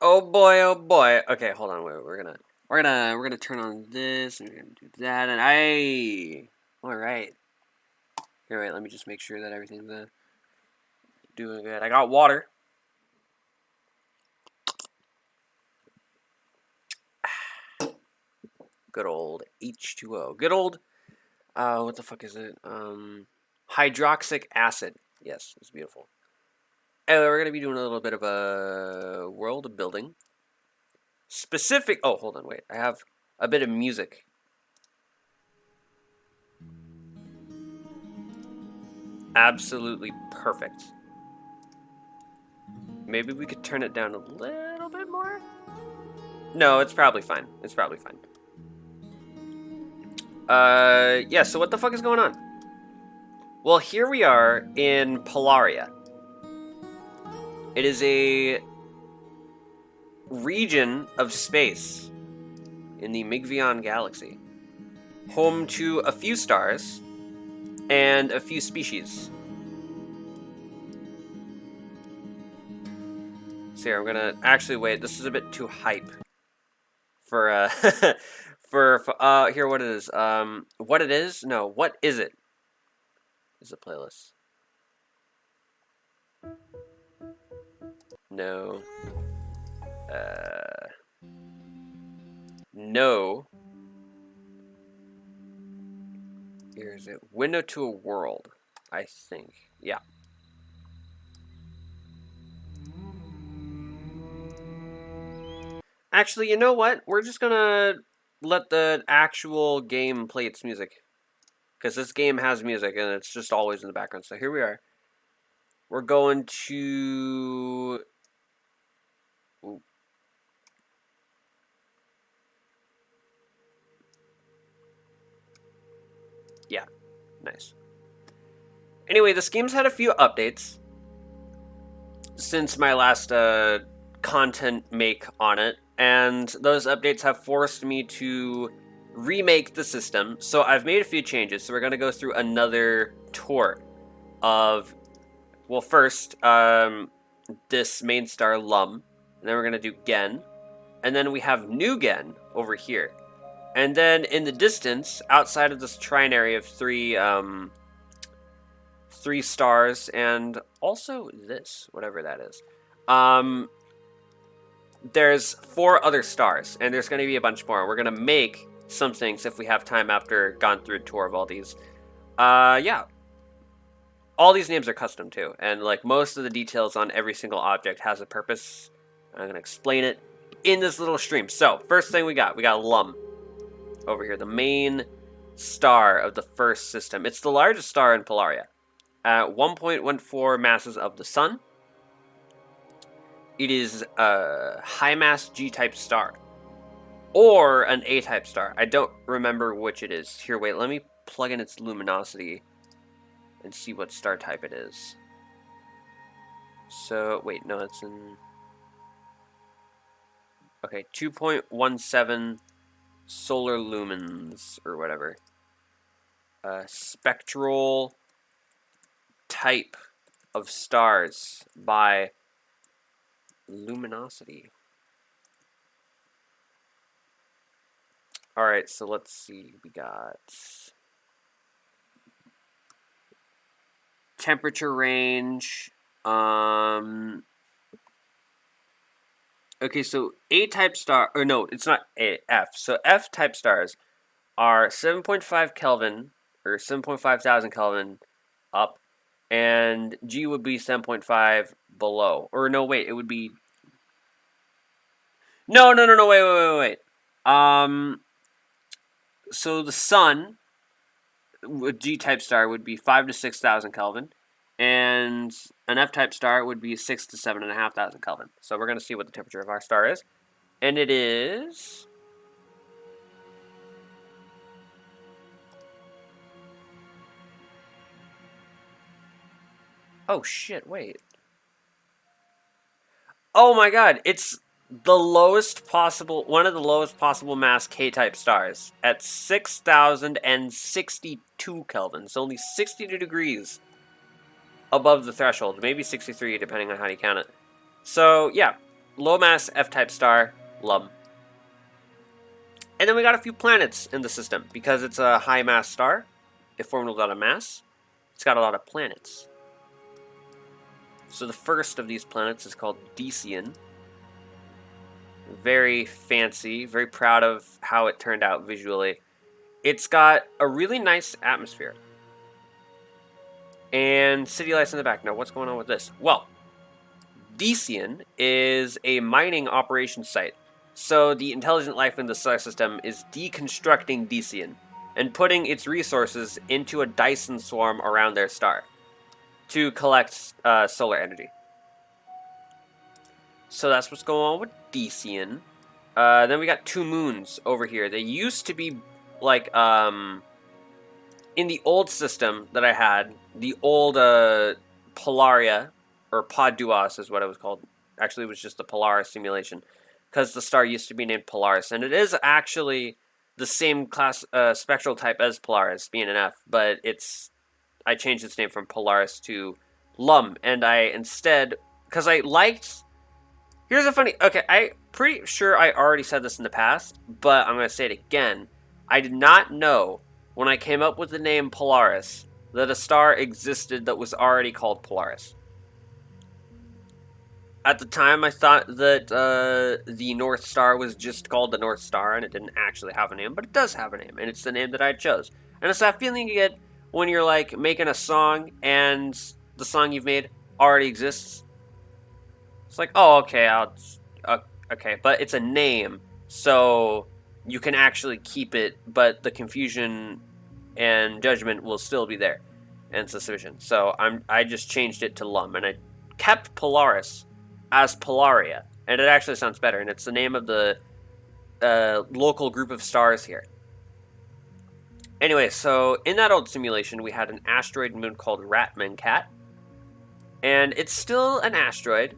Oh boy, oh boy. Okay, hold on, wait, we're gonna turn on this, and we're gonna do that, and alright. Here, wait, let me just make sure that everything's doing good. I got water. Good old H2O. Good old, what the fuck is it? Hydroxylic acid. Yes, it's beautiful. And we're gonna be doing a little bit of a world building. Oh, hold on, wait. I have a bit of music. Absolutely perfect. Maybe we could turn it down a little bit more? No, it's probably fine. It's probably fine. Yeah, so what the fuck is going on? Well, here we are in Polaria. It is a region of space in the Migvion galaxy, home to a few stars and a few species. So here, I'm gonna actually wait. This is a bit too hype for here. What it is? What it is? No, what is it? Is a playlist? No. No. Here is it. Window to a world. I think. Yeah. Actually, you know what? We're just gonna let the actual game play its music. Because this game has music and it's just always in the background. So here we are. We're going to... Ooh. Yeah, nice. Anyway, this game's had a few updates since my last content make on it. And those updates have forced me to remake the system. So I've made a few changes. So we're going to go through another tour of... Well, first, this main star, Lum. And then we're going to do Gen. And then we have New Gen over here. And then in the distance, outside of this trinary of three stars, and also this, whatever that is, there's 4 other stars, and there's going to be a bunch more. We're going to make some things if we have time after gone through a tour of all these. Yeah. All these names are custom too, and like most of the details on every single object has a purpose. I'm going to explain it in this little stream. So, first thing we got Lum over here, the main star of the first system. It's the largest star in Polaria, at 1.14 masses of the sun. It is a high mass G-type star, or an A-type star. I don't remember which it is. Here, wait, let me plug in its luminosity and see what star type it is. So, wait, no, it's in... Okay, 2.17 solar lumens, or whatever. Spectral type of stars by luminosity. Alright, so let's see. We got temperature range. Okay, so A-type star, or no, it's not A, F. So F-type stars are 7.5 Kelvin, or 7.5 thousand Kelvin up, and G would be 7.5 below. Or no, wait, it would be... No, wait. So the sun, with G-type star, would be 5 to 6,000 Kelvin, and an F-type star would be 6 to 7,500 Kelvin. So we're going to see what the temperature of our star is. And it is... Oh, shit, wait. Oh my god, it's the lowest possible, one of the lowest possible mass K-type stars at 6,062 Kelvin. So only 62 degrees above the threshold, maybe 63 depending on how you count it. So yeah, low mass F-type star, Lum. And then we got a few planets in the system. Because it's a high mass star, it formed a lot of mass. It's got a lot of planets. So the first of these planets is called Decian. Very fancy, very proud of how it turned out visually. It's got a really nice atmosphere. And city lights in the back. Now, what's going on with this? Well, Decian is a mining operation site. So the intelligent life in the solar system is deconstructing Decian and putting its resources into a Dyson swarm around their star to collect solar energy. So that's what's going on with Decian. Then we got two moons over here. They used to be like in the old system that I had, the old Polaria, or Poduas is what it was called. Actually, it was just the Polaris simulation, because the star used to be named Polaris, and it is actually the same class spectral type as Polaris, being an F, but I changed its name from Polaris to Lum, and I instead, because I liked, here's a funny, okay, I'm pretty sure I already said this in the past, but I'm going to say it again. I did not know when I came up with the name Polaris that a star existed that was already called Polaris. At the time, I thought that the North Star was just called the North Star, and it didn't actually have a name, but it does have a name, and it's the name that I chose. And it's that feeling you get when you're, like, making a song, and the song you've made already exists. It's like, oh, okay, okay, but it's a name, so you can actually keep it, but the confusion and judgment will still be there, and suspicion. So I just changed it to Lum, and I kept Polaris as Polaria, and it actually sounds better, and it's the name of the local group of stars here. Anyway, so in that old simulation, we had an asteroid moon called Ratmancat, and it's still an asteroid.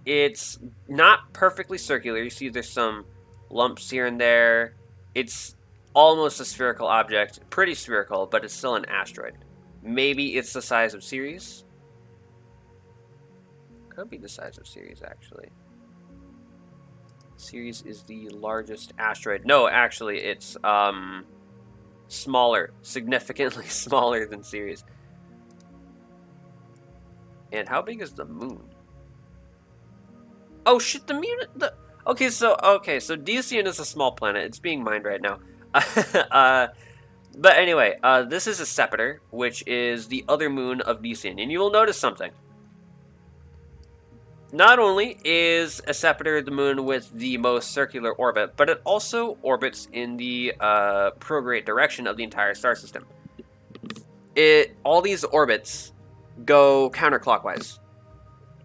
It's not perfectly circular. You see there's some lumps here and there. It's almost a spherical object, pretty spherical, but it's still an asteroid. Maybe it's the size of Ceres. Could be the size of Ceres, actually. Ceres is the largest asteroid. No, actually, it's smaller, significantly smaller than Ceres. And how big is the moon? Oh shit, the moon. Okay, so Decian is a small planet. It's being mined right now. But anyway, this is a Scepter, which is the other moon of Decian, and you will notice something. Not only is a Scepter the moon with the most circular orbit, but it also orbits in the prograde direction of the entire star system. All these orbits go counterclockwise.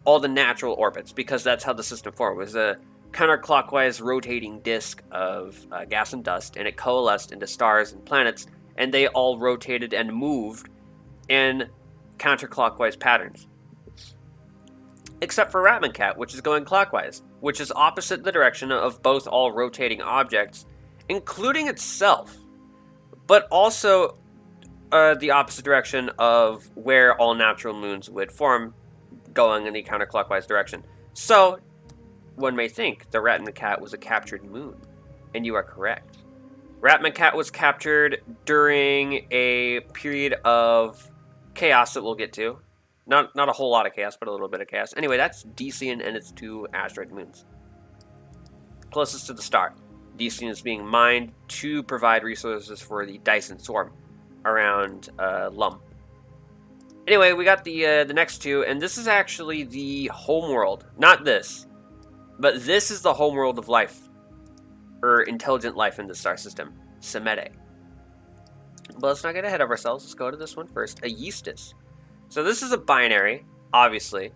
All the natural orbits, because that's how the system formed. It was a counterclockwise rotating disk of gas and dust, and it coalesced into stars and planets, and they all rotated and moved in counterclockwise patterns. Except for Ratmancat, which is going clockwise, which is opposite the direction of both all rotating objects, including itself, but also the opposite direction of where all natural moons would form, going in the counterclockwise direction. So, one may think the Ratmancat was a captured moon, and you are correct. Ratmancat was captured during a period of chaos that we'll get to. Not a whole lot of chaos, but a little bit of chaos. Anyway, that's Decian and its two asteroid moons. Closest to the star. Decian is being mined to provide resources for the Dyson swarm around Lum. Anyway, we got the next two, and this is actually the homeworld. Not this, but this is the homeworld of life, or intelligent life in the star system, Semete. But let's not get ahead of ourselves. Let's go to this one first, Aegisthus. So this is a binary, obviously,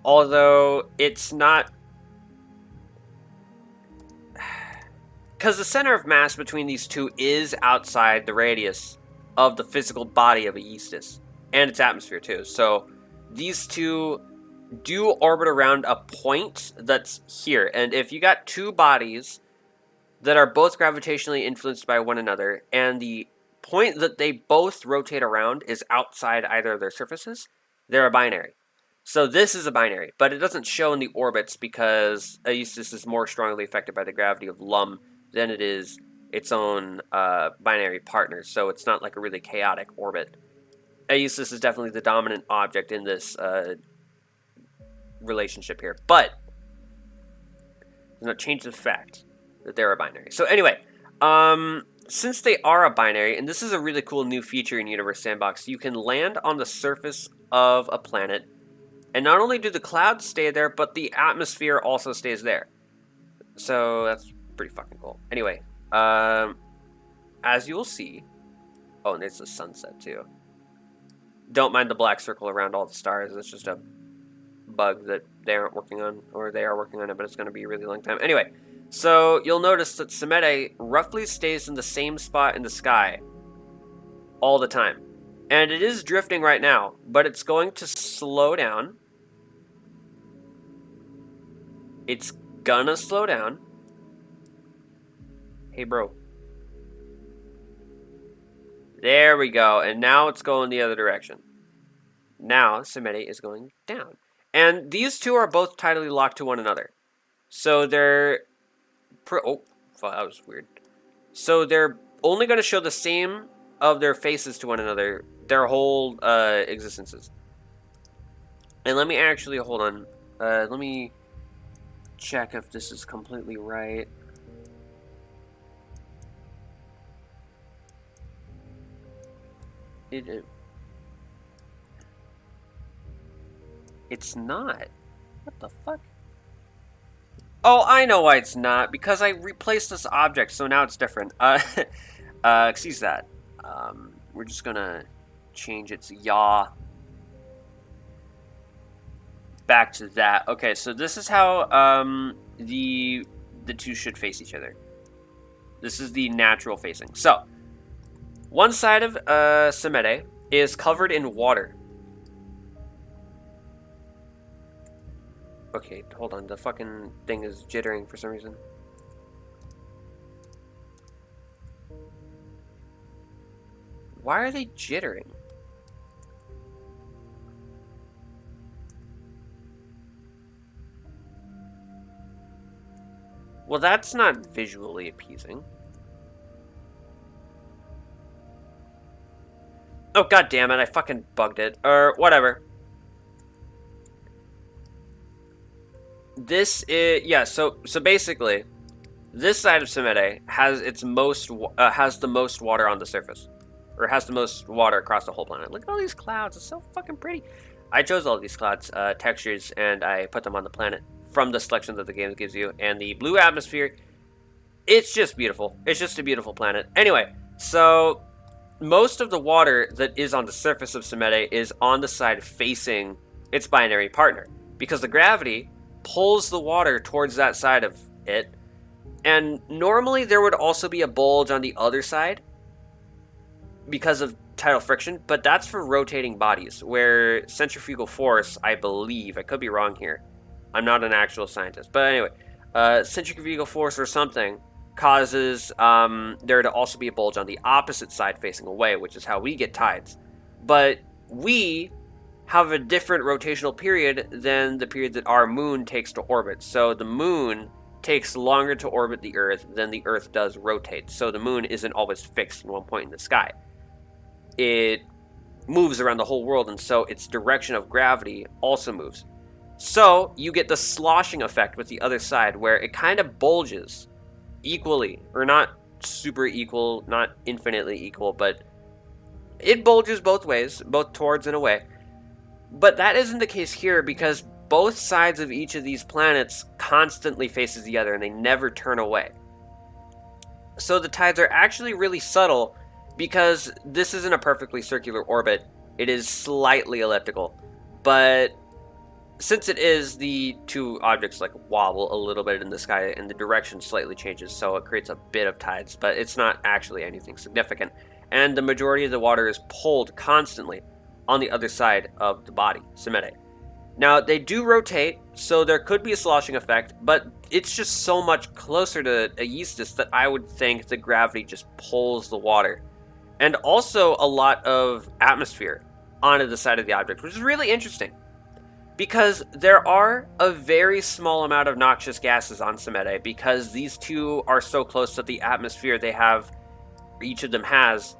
although it's not, because the center of mass between these two is outside the radius of the physical body of Aegisthus, and its atmosphere too. So these two do orbit around a point that's here, and if you got two bodies that are both gravitationally influenced by one another, and the point that they both rotate around is outside either of their surfaces, they're a binary. So this is a binary, but it doesn't show in the orbits because Aegisthus is more strongly affected by the gravity of Lum than it is its own binary partner, so it's not like a really chaotic orbit. Aegisthus is definitely the dominant object in this relationship here, but does not change the fact that they're a binary. So anyway, since they are a binary, and this is a really cool new feature in Universe Sandbox, you can land on the surface of a planet, and not only do the clouds stay there, but the atmosphere also stays there. So that's pretty fucking cool. Anyway, as you will see, oh, and there's the sunset too. Don't mind the black circle around all the stars. It's just a bug that they aren't working on, or they are working on it, but it's going to be a really long time. Anyway, so you'll notice that Semete roughly stays in the same spot in the sky all the time. And it is drifting right now, but it's going to slow down. It's gonna slow down. Hey, bro. There we go. And now it's going the other direction. Now Semete is going down. And these two are both tidally locked to one another. So they're... oh, that was weird. So they're only going to show the same of their faces to one another their whole existences. And let me actually... hold on. Let me check if this is completely right. It's not. What the fuck? Oh, I know why it's not. Because I replaced this object, so now it's different. Excuse that. We're just gonna change its yaw back to that. Okay, so this is how the two should face each other. This is the natural facing. So, one side of Semete is covered in water. Okay, hold on. The fucking thing is jittering for some reason. Why are they jittering? Well, that's not visually appeasing. Oh, god damn it, I fucking bugged it. Or whatever. This is... yeah, so basically, this side of Semete has its most... has the most water on the surface. Or has the most water across the whole planet. Look at all these clouds, it's so fucking pretty. I chose all these clouds, textures, and I put them on the planet from the selection that the game gives you. And the blue atmosphere, it's just beautiful. It's just a beautiful planet. Anyway, so... most of the water that is on the surface of Semete is on the side facing its binary partner, because the gravity pulls the water towards that side of it, and normally there would also be a bulge on the other side because of tidal friction, but that's for rotating bodies, where centrifugal force, I believe, I could be wrong here, I'm not an actual scientist, but anyway, centrifugal force or something causes there to also be a bulge on the opposite side facing away, which is how we get tides. But we have a different rotational period than the period that our moon takes to orbit. So the moon takes longer to orbit the Earth than the Earth does rotate. So the moon isn't always fixed in one point in the sky. It moves around the whole world, and so its direction of gravity also moves. So you get the sloshing effect with the other side, where it kind of bulges equally, or not super equal, not infinitely equal, but it bulges both ways, both towards and away. But that isn't the case here, because both sides of each of these planets constantly faces the other, and they never turn away. So the tides are actually really subtle, because this isn't a perfectly circular orbit. It is slightly elliptical, but since it is, the two objects like wobble a little bit in the sky, and the direction slightly changes, so it creates a bit of tides, but it's not actually anything significant. And the majority of the water is pulled constantly on the other side of the body, Semete. Now, they do rotate, so there could be a sloshing effect, but it's just so much closer to Aegisthus that I would think the gravity just pulls the water. And also a lot of atmosphere onto the side of the object, which is really interesting. Because there are a very small amount of noxious gases on Semete, because these two are so close that the atmosphere they have, each of them has,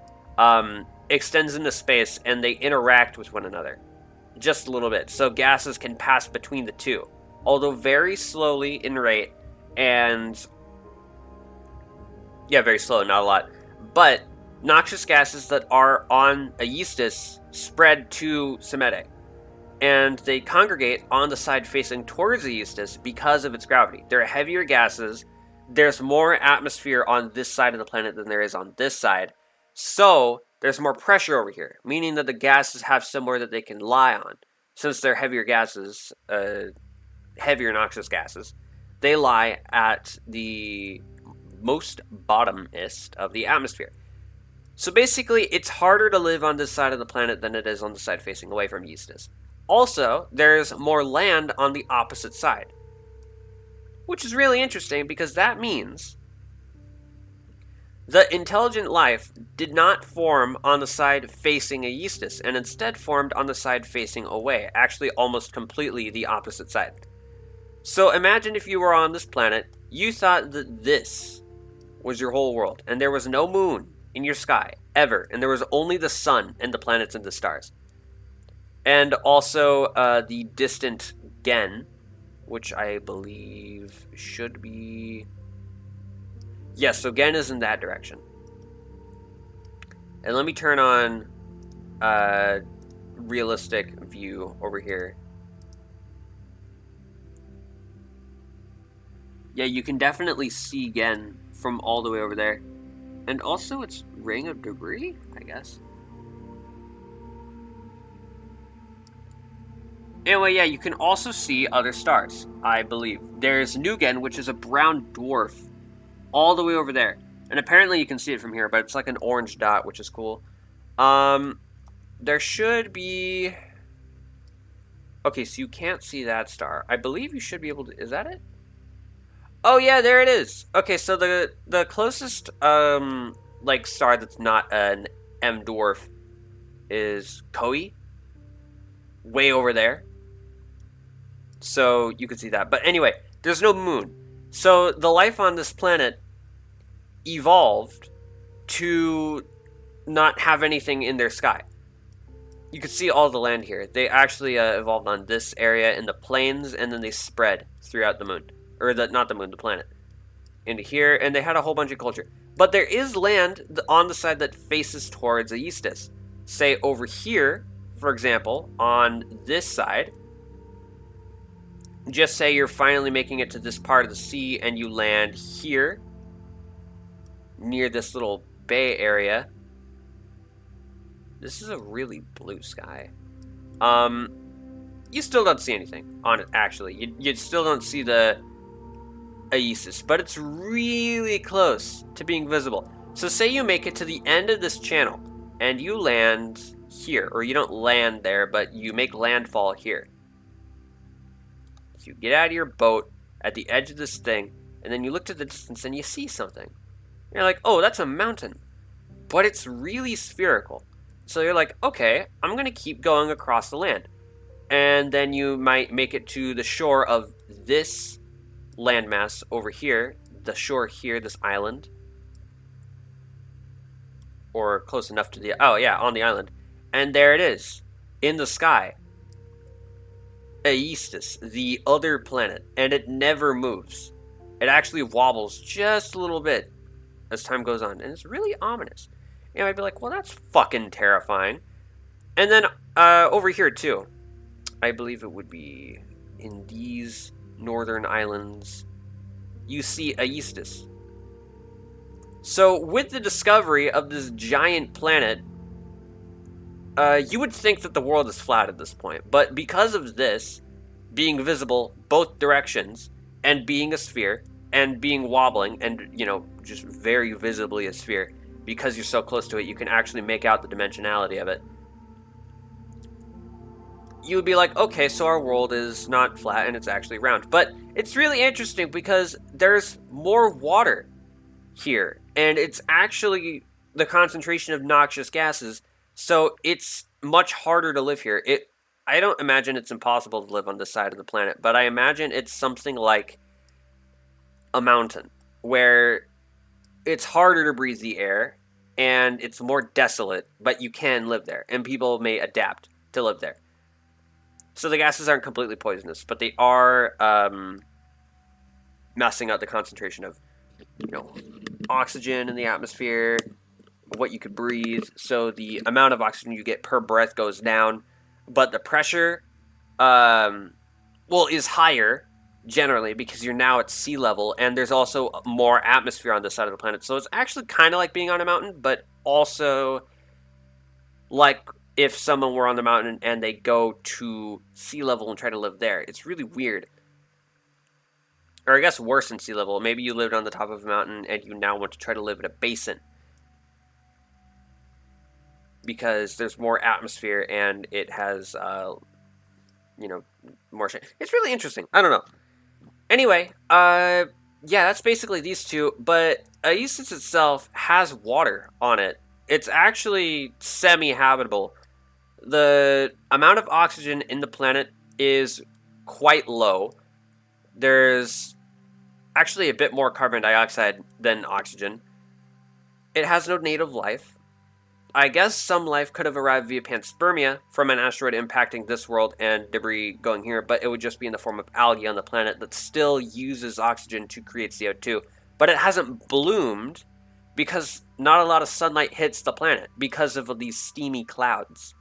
extends into space and they interact with one another just a little bit. So gases can pass between the two, although very slowly in rate, and yeah, very slow, not a lot. But noxious gases that are on Aegisthus spread to Semete, and they congregate on the side facing towards Aegisthus because of its gravity. They're heavier gases. There's more atmosphere on this side of the planet than there is on this side. So there's more pressure over here, meaning that the gases have somewhere that they can lie on. Since they're heavier gases, heavier noxious gases, they lie at the most bottomest of the atmosphere. So basically, it's harder to live on this side of the planet than it is on the side facing away from Aegisthus. Also, there's more land on the opposite side, which is really interesting because that means the intelligent life did not form on the side facing Aegisthus and instead formed on the side facing away, actually almost completely the opposite side. So imagine if you were on this planet, you thought that this was your whole world, and there was no moon in your sky, ever, and there was only the sun and the planets and the stars. And also the distant Gen, which I believe should be... Yes, so Gen is in that direction. And let me turn on realistic view over here. Yeah, you can definitely see Gen from all the way over there. And also its ring of debris, I guess. Anyway, yeah, you can also see other stars, I believe. There's Nugen, which is a brown dwarf, all the way over there. And apparently you can see it from here, but it's like an orange dot, which is cool. There should be... Okay, so you can't see that star. I believe you should be able to... Is that it? Oh, yeah, there it is. Okay, so the closest, like, star that's not an M dwarf is Koi. Way over there. So you can see that. But anyway, there's no moon. So the life on this planet evolved to not have anything in their sky. You can see all the land here. They actually evolved on this area in the plains, and then they spread throughout the moon. Or not the moon, the planet. Into here, and they had a whole bunch of culture. But there is land on the side that faces towards Aegisthus. Say over here, for example, on this side, just say you're finally making it to this part of the sea and you land here near this little bay area. This is a really blue sky. You still don't see anything on it, actually. You still don't see the Aegisthus, but it's really close to being visible. So say you make it to the end of this channel and you land here, or you don't land there, but you make landfall here. So you get out of your boat at the edge of this thing, and then you look to the distance and you see something. You're like, oh, that's a mountain. But it's really spherical. So you're like, okay, I'm going to keep going across the land. And then you might make it to the shore of this landmass over here. The shore here, this island. Or close enough to the... Oh, yeah, on the island. And there it is, in the sky. Aegisthus, the other planet, and it never moves. It actually wobbles just a little bit as time goes on, and it's really ominous. You know, I'd be like, well, that's fucking terrifying. And then over here, too, I believe it would be in these northern islands, you see Aegisthus. So with the discovery of this giant planet, you would think that the world is flat at this point, but because of this being visible both directions, and being a sphere, and being wobbling, and, you know, just very visibly a sphere, because you're so close to it, you can actually make out the dimensionality of it. You would be like, okay, so our world is not flat, and it's actually round. But it's really interesting because there's more water here, and it's actually the concentration of noxious gases, so it's much harder to live here. I don't imagine it's impossible to live on this side of the planet, but I imagine it's something like a mountain where it's harder to breathe the air and it's more desolate, but you can live there and people may adapt to live there. So the gases aren't completely poisonous, but they are messing up the concentration of, oxygen in the atmosphere, what you could breathe. So the amount of oxygen you get per breath goes down, but the pressure, is higher generally because you're now at sea level, and there's also more atmosphere on this side of the planet. So it's actually kind of like being on a mountain, but also like if someone were on the mountain and they go to sea level and try to live there. It's really weird. Or I guess worse than sea level. Maybe you lived on the top of a mountain and you now want to try to live in a basin because there's more atmosphere and it has, more shit. It's really interesting. I don't know. Anyway, yeah, that's basically these two. But Aesis itself has water on it. It's actually semi-habitable. The amount of oxygen in the planet is quite low. There's actually a bit more carbon dioxide than oxygen. It has no native life. I guess some life could have arrived via panspermia from an asteroid impacting this world and debris going here, but it would just be in the form of algae on the planet that still uses oxygen to create CO2. But it hasn't bloomed because not a lot of sunlight hits the planet because of these steamy clouds.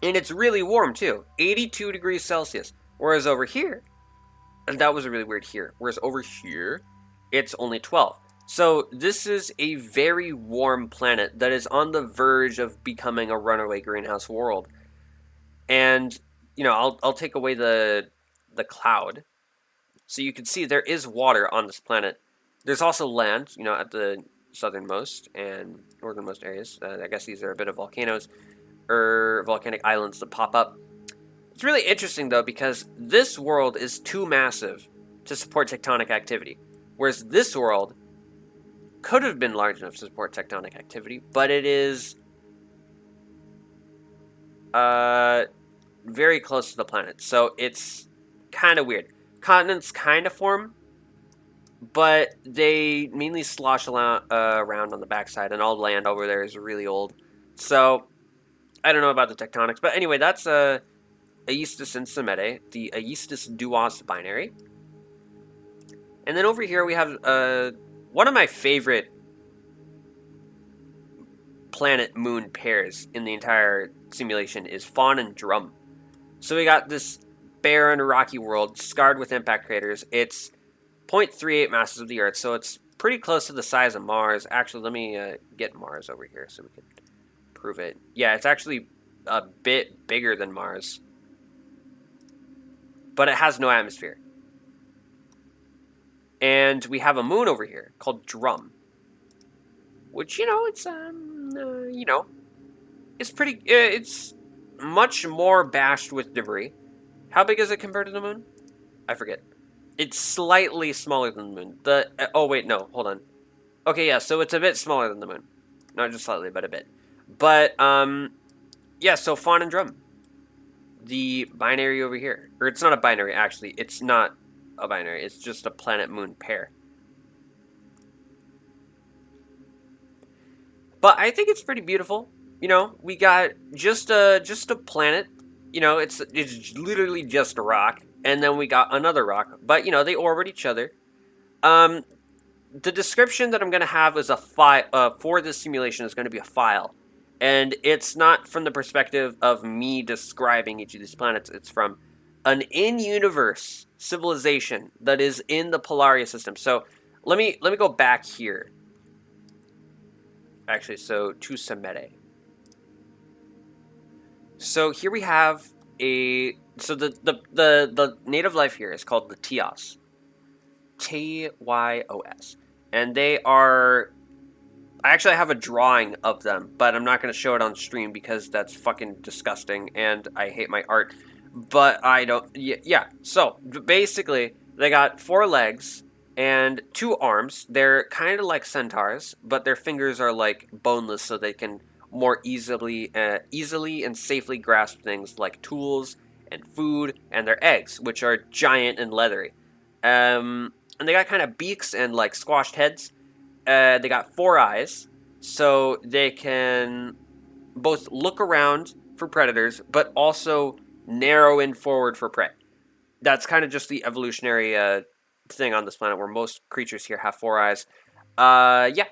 And it's really warm too, 82 degrees Celsius. Whereas over here, and that was a really weird here, whereas over here, it's only 12. So this is a very warm planet that is on the verge of becoming a runaway greenhouse world. And, I'll take away the cloud. So you can see there is water on this planet. There's also land, at the southernmost and northernmost areas. I guess these are a bit of volcanoes or volcanic islands that pop up. It's really interesting, though, because this world is too massive to support tectonic activity, whereas this world could have been large enough to support tectonic activity, but it is very close to the planet, so it's kind of weird. Continents kind of form, but they mainly slosh around on the backside, and all the land over there is really old. So I don't know about the tectonics, but anyway, that's Aegisthus and Semete, the Aegisthus Duos binary. And then over here we have one of my favorite planet-moon pairs in the entire simulation is Fawn and Drum. So we got this barren, rocky world scarred with impact craters. It's 0.38 masses of the Earth, so it's pretty close to the size of Mars. Actually, let me get Mars over here so we can prove it. Yeah, it's actually a bit bigger than Mars, but it has no atmosphere. And we have a moon over here called Drum, which, it's, it's pretty, it's much more bashed with debris. How big is it compared to the moon? I forget. It's slightly smaller than the moon. Oh, wait, no, hold on. Okay, yeah, so it's a bit smaller than the moon. Not just slightly, but a bit. But, yeah, so Fawn and Drum. The binary over here. Or it's not a binary, actually. It's not a binary. It's just a planet-moon pair. But I think it's pretty beautiful. We got just a planet. It's literally just a rock. And then we got another rock. But, they orbit each other. The description that I'm going to have is a file for this simulation is going to be a file. And it's not from the perspective of me describing each of these planets. It's from an in-universe civilization that is in the Polaria system. So let me go back here. Actually, so to Semete. So here we have the native life here is called the Tyos. Tyos. And they are, I actually have a drawing of them, but I'm not going to show it on stream because that's fucking disgusting and I hate my art. But I don't, yeah. So basically, they got 4 legs and 2 arms. They're kind of like centaurs, but their fingers are like boneless so they can more easily and safely grasp things like tools and food and their eggs, which are giant and leathery. And they got kind of beaks and like squashed heads. They got 4 eyes, so they can both look around for predators, but also narrow in forward for prey. That's kind of just the evolutionary thing on this planet, where most creatures here have 4 eyes. Yeah.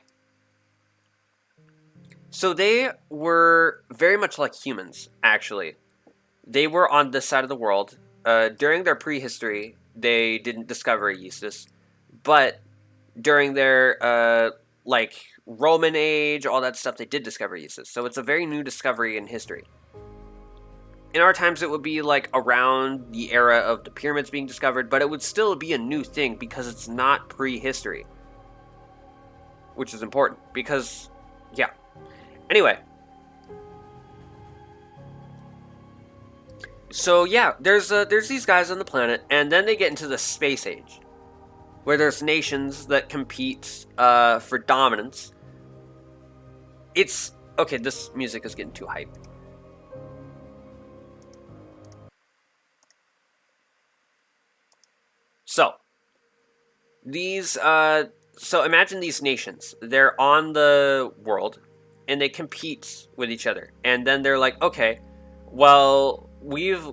So they were very much like humans, actually. They were on this side of the world. During their prehistory, they didn't discover Eustis, but during their like Roman age, all that stuff, they did discover Eustis. So it's a very new discovery in history. In our times, it would be like around the era of the pyramids being discovered, but it would still be a new thing because it's not prehistory, which is important because, yeah. Anyway, so yeah, there's these guys on the planet, and then they get into the space age, where there's nations that compete for dominance. It's okay. This music is getting too hype. So these so imagine these nations. They're on the world, and they compete with each other. And then they're like, okay, well, we've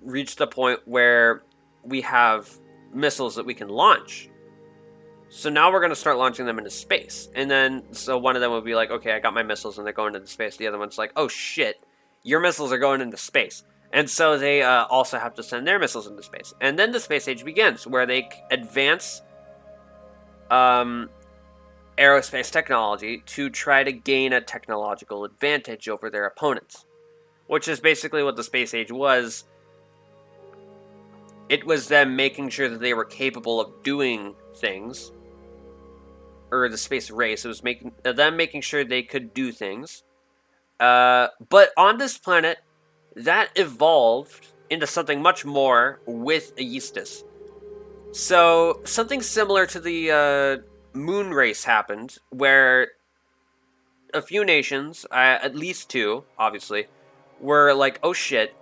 reached the point where we have missiles that we can launch. So now we're going to start launching them into space. And then, so one of them will be like, okay, I got my missiles and they're going into space. The other one's like, oh shit, your missiles are going into space. And so they also have to send their missiles into space. And then the space age begins, where they advance aerospace technology to try to gain a technological advantage over their opponents, which is basically what the space age was. It was them making sure that they were capable of doing things, or the space race. It was them making sure they could do things. But on this planet, that evolved into something much more with Aegisthus. So something similar to the moon race happened, where a few nations, at least 2, obviously, were like, oh shit,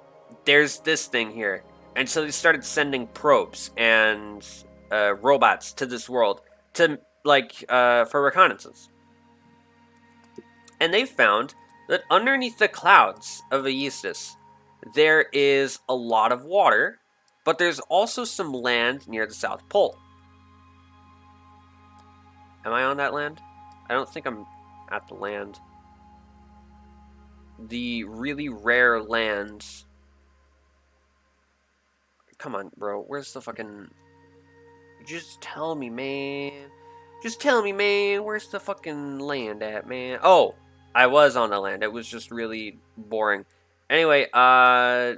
there's this thing here. And so they started sending probes and robots to this world to for reconnaissance. And they found that underneath the clouds of Aegisthus, there is a lot of water, but there's also some land near the South Pole. Am I on that land? I don't think I'm at the land. The really rare land. Come on, bro. Where's the fucking... Just tell me, man. Just tell me, man. Where's the fucking land at, man? Oh, I was on the land. It was just really boring. Anyway, no,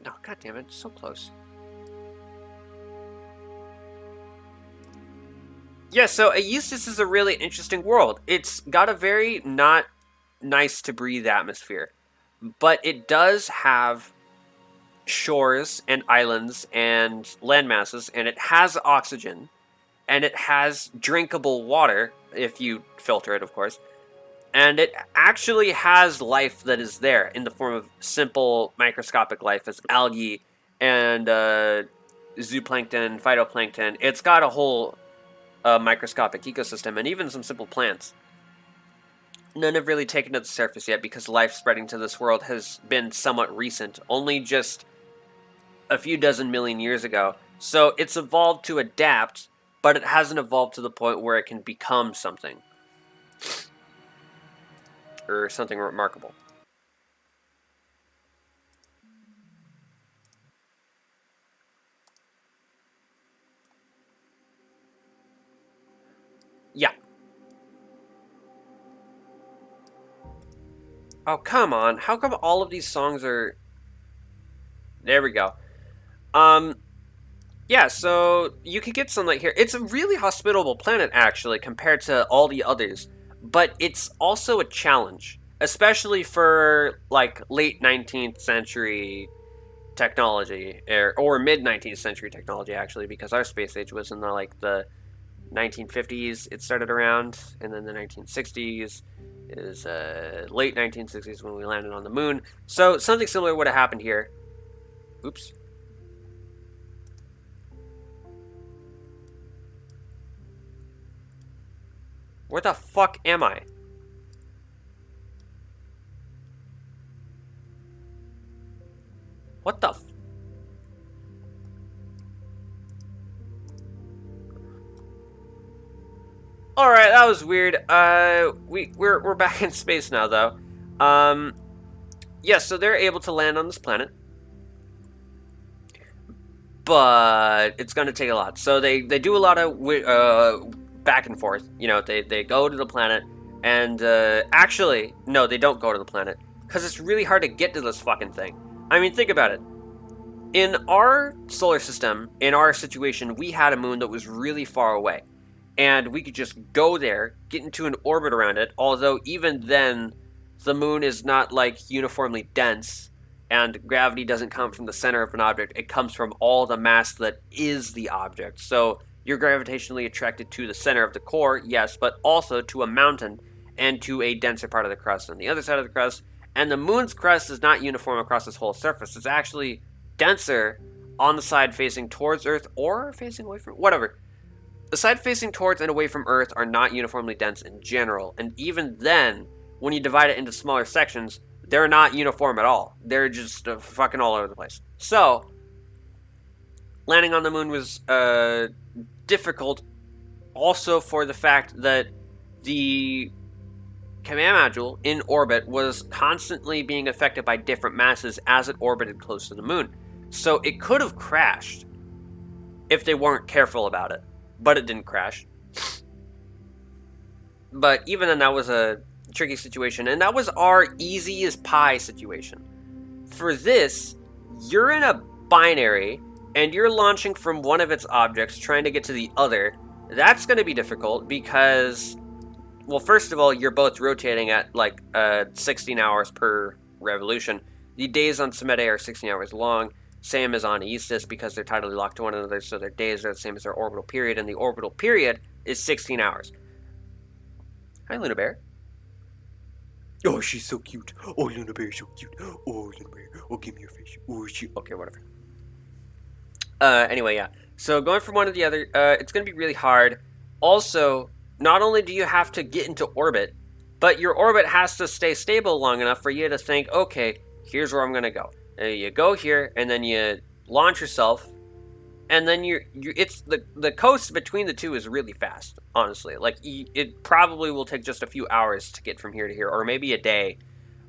god damn it, so close. Yeah, so Aegisthus is a really interesting world. It's got a very not nice to breathe atmosphere, but it does have shores and islands and landmasses, and it has oxygen, and it has drinkable water, if you filter it, of course. And it actually has life that is there in the form of simple microscopic life as algae and zooplankton, phytoplankton. It's got a whole microscopic ecosystem and even some simple plants. None have really taken to the surface yet because life spreading to this world has been somewhat recent, only just a few dozen million years ago. So it's evolved to adapt, but it hasn't evolved to the point where it can become something. Or something remarkable. Yeah. Oh, come on. How come all of these songs are... There we go. Yeah, so you could get sunlight here. It's a really hospitable planet, actually, compared to all the others. But it's also a challenge, especially for, like, late 19th century technology, or mid-19th century technology, actually, because our space age was in the 1950s it started around, and then the 1960s is late 1960s when we landed on the moon. So something similar would have happened here. Oops. Where the fuck am I? What the Alright, that was weird. We're back in space now, though. Yes, so they're able to land on this planet. But it's going to take a lot. So they do a lot of back and forth. You know, they go to the planet, and actually, no, they don't go to the planet. Because it's really hard to get to this fucking thing. I mean, think about it. In our solar system, in our situation, we had a moon that was really far away. And we could just go there, get into an orbit around it, although even then, the moon is not, like, uniformly dense, and gravity doesn't come from the center of an object, it comes from all the mass that is the object. So, you're gravitationally attracted to the center of the core, yes, but also to a mountain, and to a denser part of the crust on the other side of the crust, and the moon's crust is not uniform across its whole surface, it's actually denser on the side facing towards Earth, or facing away from, whatever. The side facing towards and away from Earth are not uniformly dense in general, and even then, when you divide it into smaller sections, they're not uniform at all. They're just fucking all over the place. So, landing on the moon was difficult, also for the fact that the command module in orbit was constantly being affected by different masses as it orbited close to the moon. So it could have crashed if they weren't careful about it. But it didn't crash. But even then, that was a tricky situation. And that was our easy as pie situation. For this, you're in a binary, and you're launching from one of its objects, trying to get to the other. That's going to be difficult because, well, first of all, you're both rotating at like 16 hours per revolution. The days on Semete are 16 hours long. Same as on Aegis, because they're tidally locked to one another, so their days are the same as their orbital period, and the orbital period is 16 hours. Hi, Luna Bear. Oh, she's so cute. Oh, Luna Bear is so cute. Oh, Luna Bear. Oh, give me your face. Oh, she... Okay, whatever. Anyway, yeah. So, going from one to the other, it's going to be really hard. Also, not only do you have to get into orbit, but your orbit has to stay stable long enough for you to think, okay, here's where I'm going to go. You go here, and then you launch yourself, and then it's the coast between the two is really fast, honestly. Like, it probably will take just a few hours to get from here to here, or maybe a day.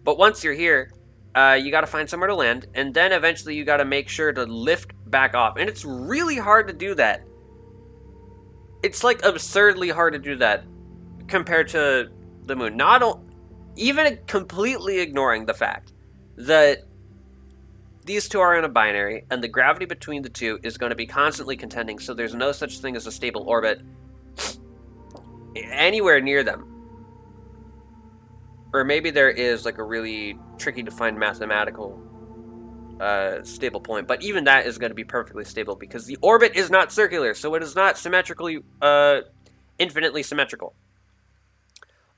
But once you're here, you got to find somewhere to land, and then eventually you got to make sure to lift back off. And it's really hard to do that. It's, like, absurdly hard to do that compared to the moon. Even completely ignoring the fact that these two are in a binary, and the gravity between the two is going to be constantly contending, so there's no such thing as a stable orbit anywhere near them. Or maybe there is like a really tricky to find mathematical stable point, but even that is going to be perfectly stable because the orbit is not circular, so it is not symmetrically, infinitely symmetrical.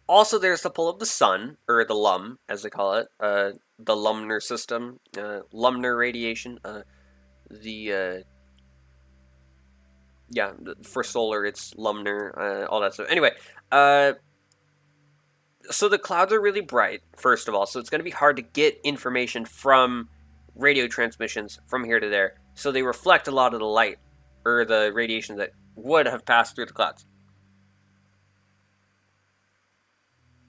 Also, there's the pull of the sun, or the LUM, as they call it, the Lumnar system, Lumnar radiation, for solar, it's Lumnar, all that stuff. Anyway, so the clouds are really bright, first of all, so it's going to be hard to get information from radio transmissions from here to there, so they reflect a lot of the light, or the radiation that would have passed through the clouds.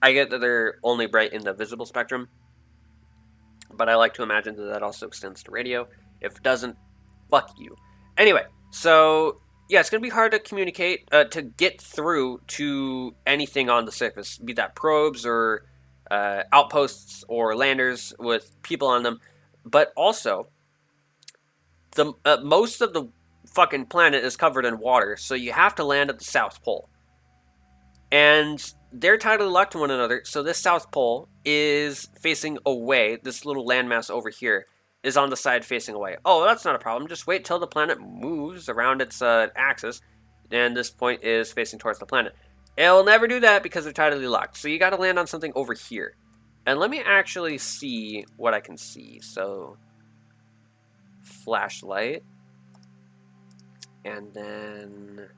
I get that they're only bright in the visible spectrum, but I like to imagine that that also extends to radio. If it doesn't, fuck you. Anyway, so yeah, it's going to be hard to communicate, to get through to anything on the surface, be that probes or outposts or landers with people on them. But also, the most of the fucking planet is covered in water, so you have to land at the South Pole. And they're tidally locked to one another, so this South Pole is facing away. This little landmass over here is on the side facing away. Oh, that's not a problem. Just wait till the planet moves around its axis. and this point is facing towards the planet. It'll never do that because they're tidally locked. So you got to land on something over here. And let me actually see what I can see. So, flashlight. And then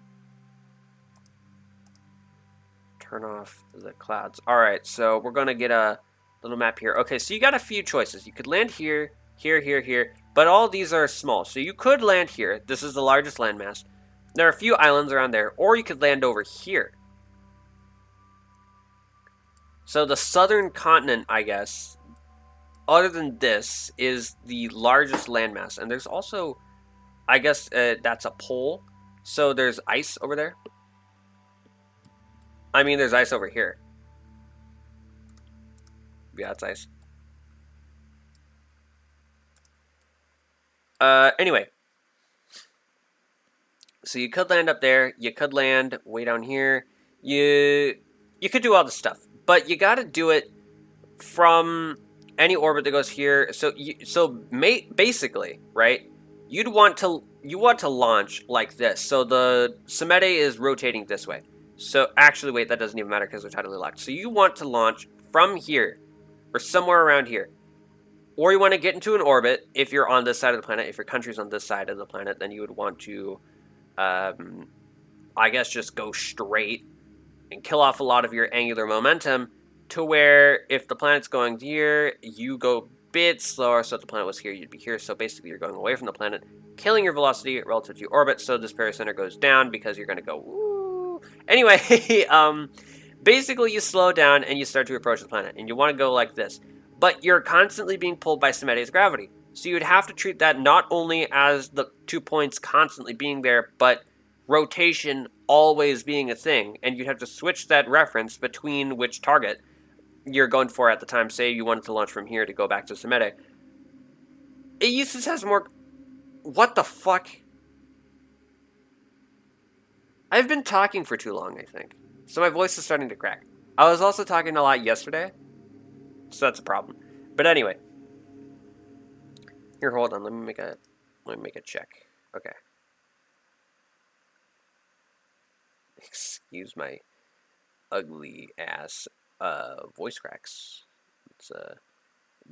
turn off the clouds. All right, so we're going to get a little map here. Okay, so you got a few choices. You could land here, here, here, here. But all these are small. So you could land here. This is the largest landmass. There are a few islands around there. Or you could land over here. So the southern continent, I guess, other than this, is the largest landmass. And there's also, I guess, that's a pole. So there's ice over there. I mean, there's ice over here. Yeah, it's ice. Anyway. So you could land up there. You could land way down here. You could do all this stuff. But you got to do it from any orbit that goes here. So basically, right? You want to launch like this. So the Semete is rotating this way. So actually, wait, that doesn't even matter because they're tidally locked. So you want to launch from here or somewhere around here. Or you want to get into an orbit if you're on this side of the planet. If your country's on this side of the planet, then you would want to, I guess, just go straight and kill off a lot of your angular momentum to where if the planet's going here, you go a bit slower. So if the planet was here, you'd be here. So basically, you're going away from the planet, killing your velocity relative to your orbit. So this barycenter goes down because you're going to go, woo. Anyway, basically, you slow down and you start to approach the planet. And you want to go like this. But you're constantly being pulled by Semete's gravity. So you'd have to treat that not only as the 2 points constantly being there, but rotation always being a thing. And you'd have to switch that reference between which target you're going for at the time. Say you wanted to launch from here to go back to Semete. It uses has more... What the fuck? I've been talking for too long, I think. So my voice is starting to crack. I was also talking a lot yesterday. So that's a problem. But anyway. Here, hold on. Let me make a check. Okay. Excuse my ugly ass voice cracks. It's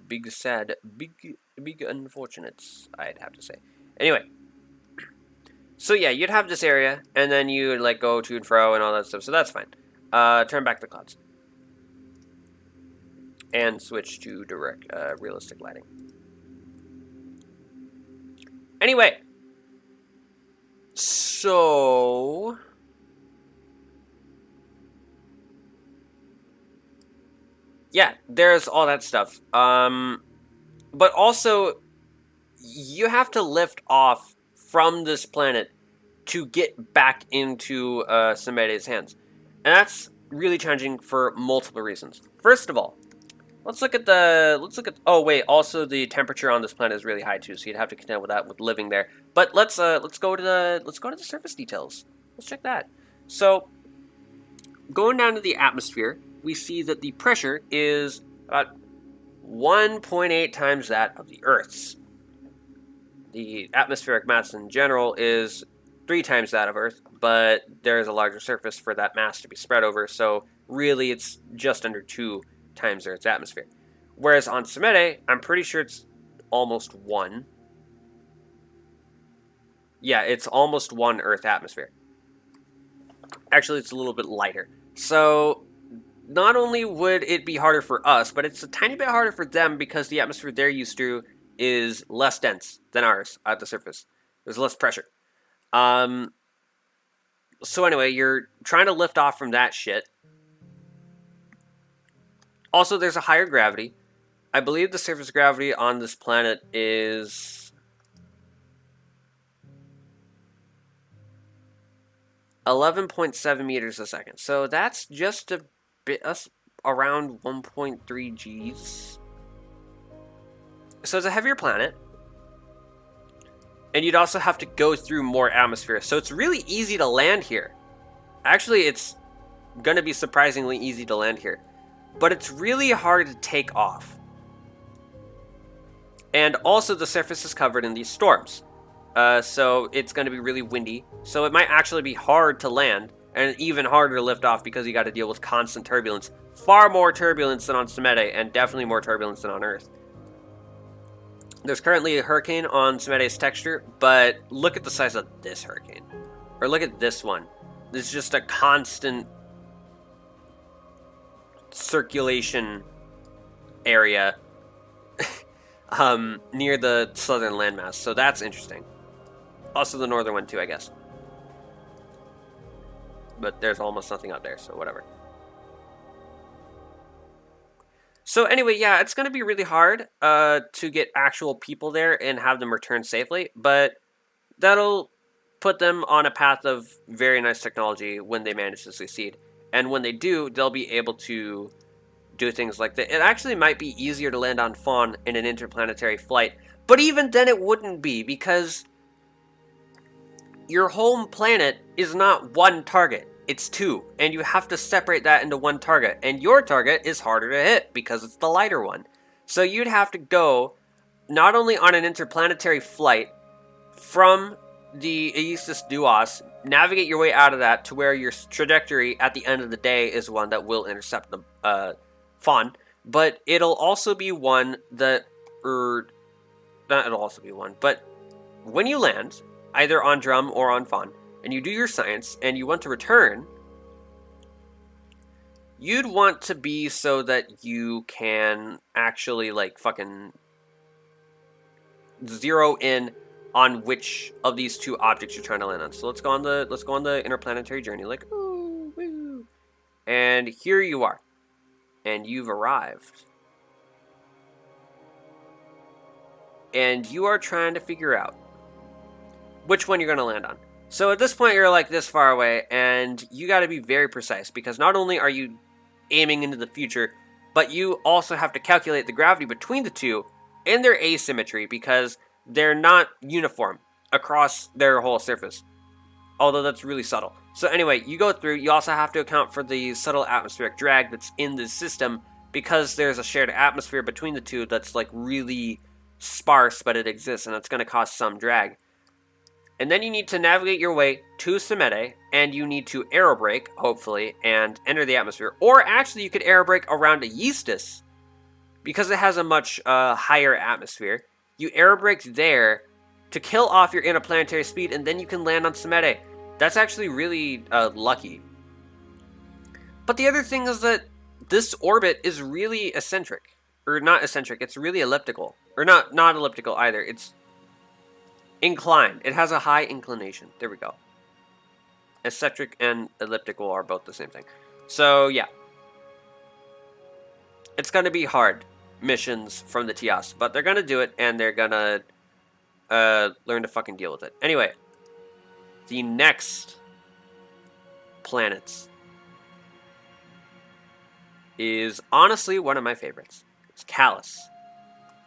big sad, big unfortunates, I'd have to say. Anyway. So yeah, you'd have this area, and then you'd like go to and fro and all that stuff. So that's fine. Turn back the clouds. And switch to direct realistic lighting. Anyway, so yeah, there's all that stuff. But also, you have to lift off from this planet to get back into Semete's hands, and that's really challenging for multiple reasons. First of all, let's look at oh wait, also the temperature on this planet is really high too, so you'd have to contend with that with living there. But let's go to the surface details. Let's check that. So going down to the atmosphere, we see that the pressure is about 1.8 times that of the Earth's. The atmospheric mass in general is 3 times that of Earth, but there's a larger surface for that mass to be spread over, so really it's just under 2 times Earth's atmosphere. Whereas on Semete, I'm pretty sure it's almost 1. Yeah, it's almost 1 Earth atmosphere. Actually, it's a little bit lighter. So, not only would it be harder for us, but it's a tiny bit harder for them because the atmosphere they're used to is less dense than ours at the surface. There's less pressure. So anyway, you're trying to lift off from that shit. Also, there's a higher gravity. I believe the surface gravity on this planet is 11.7 meters a second. So that's just a bit around 1.3 Gs. So it's a heavier planet. And you'd also have to go through more atmosphere. So it's really easy to land here. Actually, it's going to be surprisingly easy to land here. But it's really hard to take off. And also the surface is covered in these storms. so it's going to be really windy. So it might actually be hard to land, and even harder to lift off because you got to deal with constant turbulence. Far more turbulence than on Semete, and definitely more turbulence than on Earth. There's currently a hurricane on Semete's texture, but look at the size of this hurricane. Or look at this one. This is just a constant circulation area near the southern landmass. So that's interesting. Also the northern one too, I guess. But there's almost nothing out there, so whatever. So anyway, yeah, it's going to be really hard to get actual people there and have them return safely, but that'll put them on a path of very nice technology when they manage to succeed. And when they do, they'll be able to do things like that. It actually might be easier to land on Fawn in an interplanetary flight, but even then it wouldn't be, because your home planet is not one target. It's two, and you have to separate that into one target, and your target is harder to hit because it's the lighter one. So you'd have to go not only on an interplanetary flight from the Aegis Duos, navigate your way out of that to where your trajectory at the end of the day is one that will intercept the Fawn, but it'll also be one that, not it'll also be one, but when you land, either on Drum or on Fawn, and you do your science, and you want to return, you'd want to be so that you can actually, like, fucking zero in on which of these two objects you're trying to land on. So let's go on the interplanetary journey, like, ooh, woo. And here you are. And you've arrived. And you are trying to figure out which one you're going to land on. So at this point, you're like this far away, and you got to be very precise, because not only are you aiming into the future, but you also have to calculate the gravity between the two and their asymmetry, because they're not uniform across their whole surface, although that's really subtle. So anyway, you go through, you also have to account for the subtle atmospheric drag that's in the system, because there's a shared atmosphere between the two that's like really sparse, but it exists, and it's going to cause some drag. And then you need to navigate your way to Semete, and you need to aerobrake, hopefully, and enter the atmosphere. Or actually, you could aerobrake around Aegis, because it has a much higher atmosphere. You aerobrake there to kill off your interplanetary speed, and then you can land on Semete. That's actually really lucky. But the other thing is that this orbit is really eccentric. Or not eccentric, it's really elliptical. Or not elliptical either, it's inclined. It has a high inclination. There we go. Eccentric and elliptical are both the same thing. So, yeah. It's going to be hard missions from the TIAS, but they're going to do it, and they're going to learn to fucking deal with it. Anyway, the next planets is honestly one of my favorites. It's Callus.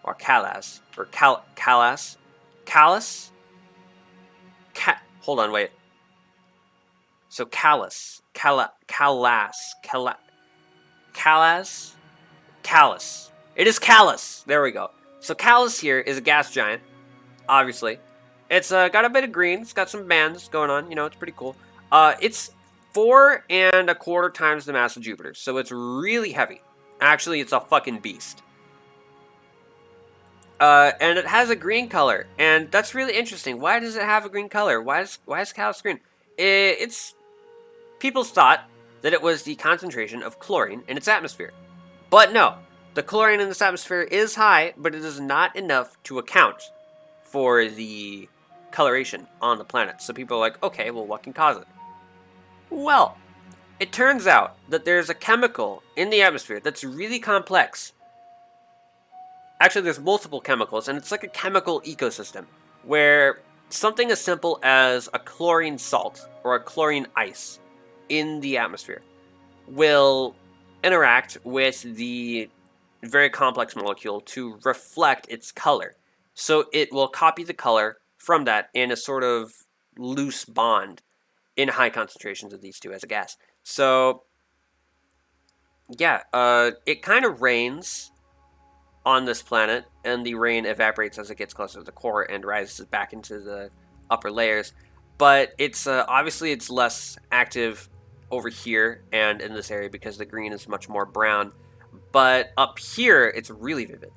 Or Callas. Or Callas. Callus? Hold on, wait. So Callus. Callas. Callus. It is Callus. There we go. So Callus here is a gas giant, obviously. It's got a bit of green. It's got some bands going on. You know, it's pretty cool. It's 4 1/4 times the mass of Jupiter, so it's really heavy. Actually, it's a fucking beast. And it has a green color, and that's really interesting. Why does it have a green color? Why is Callus green? It's people thought that it was the concentration of chlorine in its atmosphere, but no, the chlorine in this atmosphere is high, but it is not enough to account for the coloration on the planet. So people are like, okay, well, what can cause it? Well, it turns out that there's a chemical in the atmosphere that's really complex. Actually, there's multiple chemicals, and it's like a chemical ecosystem where something as simple as a chlorine salt or a chlorine ice in the atmosphere will interact with the very complex molecule to reflect its color. So it will copy the color from that in a sort of loose bond in high concentrations of these two as a gas. So, yeah, it kind of rains on this planet, and the rain evaporates as it gets closer to the core and rises back into the upper layers. But it's obviously it's less active over here and in this area because the green is much more brown. But up here, it's really vivid.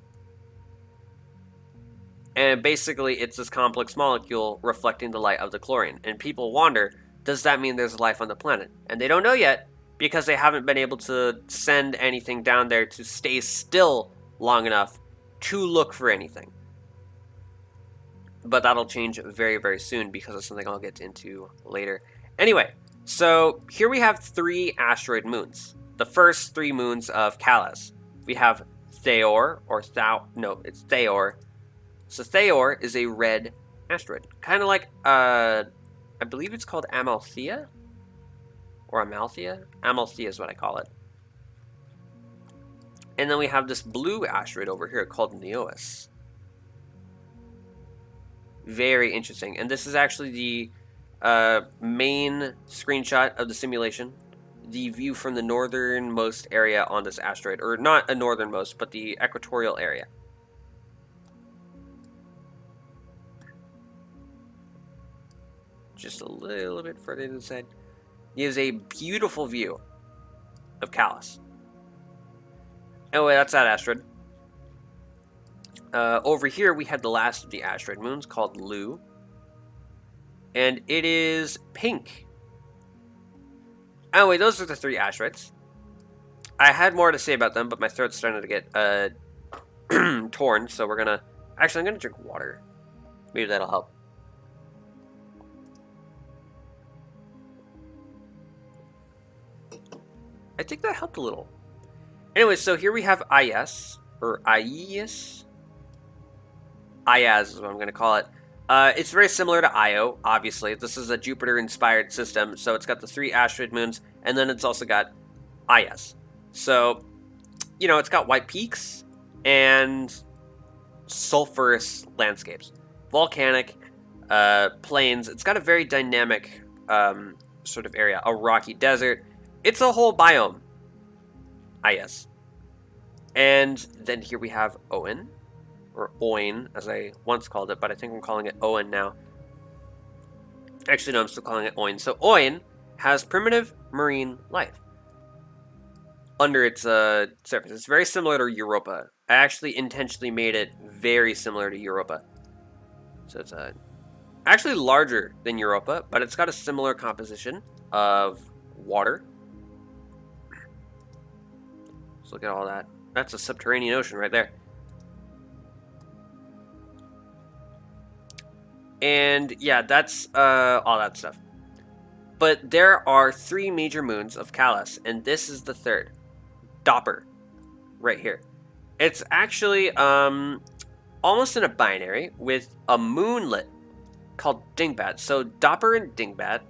And basically, it's this complex molecule reflecting the light of the chlorine. And people wonder, does that mean there's life on the planet? And they don't know yet because they haven't been able to send anything down there to stay still long enough to look for anything. But that'll change very, very soon because of something I'll get into later. Anyway, so here we have 3 asteroid moons. The first 3 moons of Calais. We have Theor, or it's Theor. So Theor is a red asteroid. Kind of like, I believe it's called Amalthea? Or Amalthea? Amalthea is what I call it. And then we have this blue asteroid over here called Neos. Very interesting. And this is actually the main screenshot of the simulation. The view from the northernmost area on this asteroid. Or not a northernmost, but the equatorial area. Just a little bit further to the side. Gives a beautiful view of Calais. Anyway, that's that asteroid. Over here, we had the last of the asteroid moons called Lu. And it is pink. Anyway, those are the 3 asteroids. I had more to say about them, but my throat's starting to get torn, so we're gonna... Actually, I'm gonna drink water. Maybe that'll help. I think that helped a little. Anyway, so here we have IS, or IES. IAS is what I'm going to call it. It's very similar to Io, obviously. This is a Jupiter-inspired system, so it's got the 3 asteroid moons, and then it's also got IS. So, you know, it's got white peaks and sulfurous landscapes. Volcanic plains. It's got a very dynamic sort of area. A rocky desert. It's a whole biome. IS. And then here we have Owen. Or Oin, as I once called it, but I think I'm calling it Owen now. Actually, no, I'm still calling it Oin. So Oin has primitive marine life under its surface. It's very similar to Europa. I actually intentionally made it very similar to Europa. So it's actually larger than Europa, but it's got a similar composition of water. Let's look at all that. That's a subterranean ocean right there. And yeah, that's all that stuff. But there are 3 major moons of Calais, and this is the 3rd. Doppler, right here. It's actually almost in a binary with a moonlet called Dingbat. So Doppler and Dingbat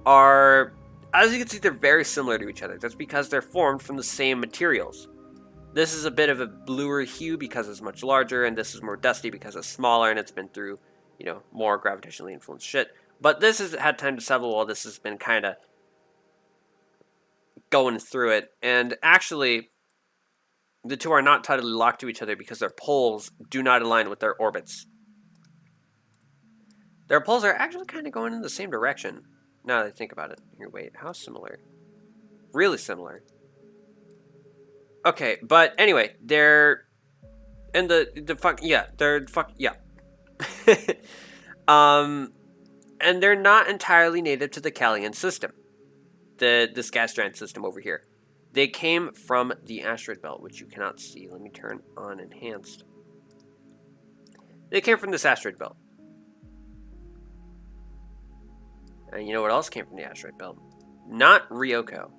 are, as you can see, they're very similar to each other. That's because they're formed from the same materials. This is a bit of a bluer hue because it's much larger, and this is more dusty because it's smaller and it's been through, you know, more gravitationally influenced shit. But this has had time to settle while this has been kind of going through it. And actually, the 2 are not tightly locked to each other because their poles do not align with their orbits. Their poles are actually kind of going in the same direction, now that I think about it. Here, wait, how similar? Really similar. Okay, but anyway, they're... And yeah. And they're not entirely native to the Callian system, this gas giant system over here. They came from the asteroid belt, which you cannot see. Let me turn on enhanced. They came from this asteroid belt. And you know what else came from the asteroid belt? Not Ryoko,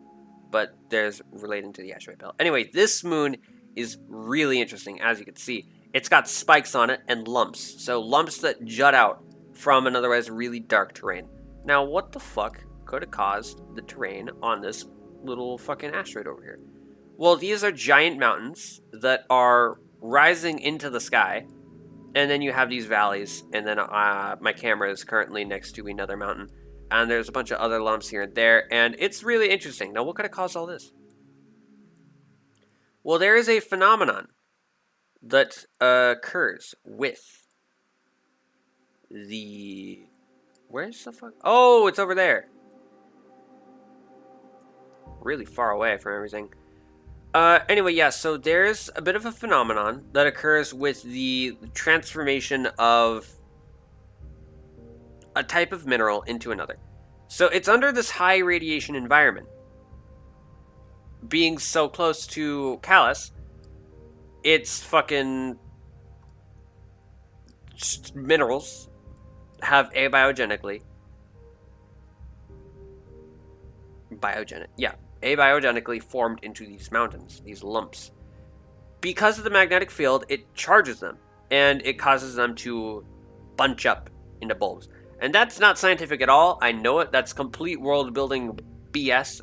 but there's relating to the asteroid belt. Anyway, this moon is really interesting, as you can see. It's got spikes on it and lumps. So lumps that jut out from an otherwise really dark terrain. Now, what the fuck could have caused the terrain on this little fucking asteroid over here? Well, these are giant mountains that are rising into the sky. And then you have these valleys. And then my camera is currently next to another mountain. And there's a bunch of other lumps here and there. And it's really interesting. Now, what could have caused all this? Well, there is a phenomenon that occurs with the... Where's the fuck? Oh, it's over there. Really far away from everything. Anyway, yeah, so there's a bit of a phenomenon that occurs with the transformation of a type of mineral into another. So it's under this high radiation environment. Being so close to Callus, its fucking minerals have abiogenically formed into these mountains, these lumps. Because of the magnetic field, it charges them, and it causes them to bunch up into bulbs. And that's not scientific at all. I know it. That's complete world building BS.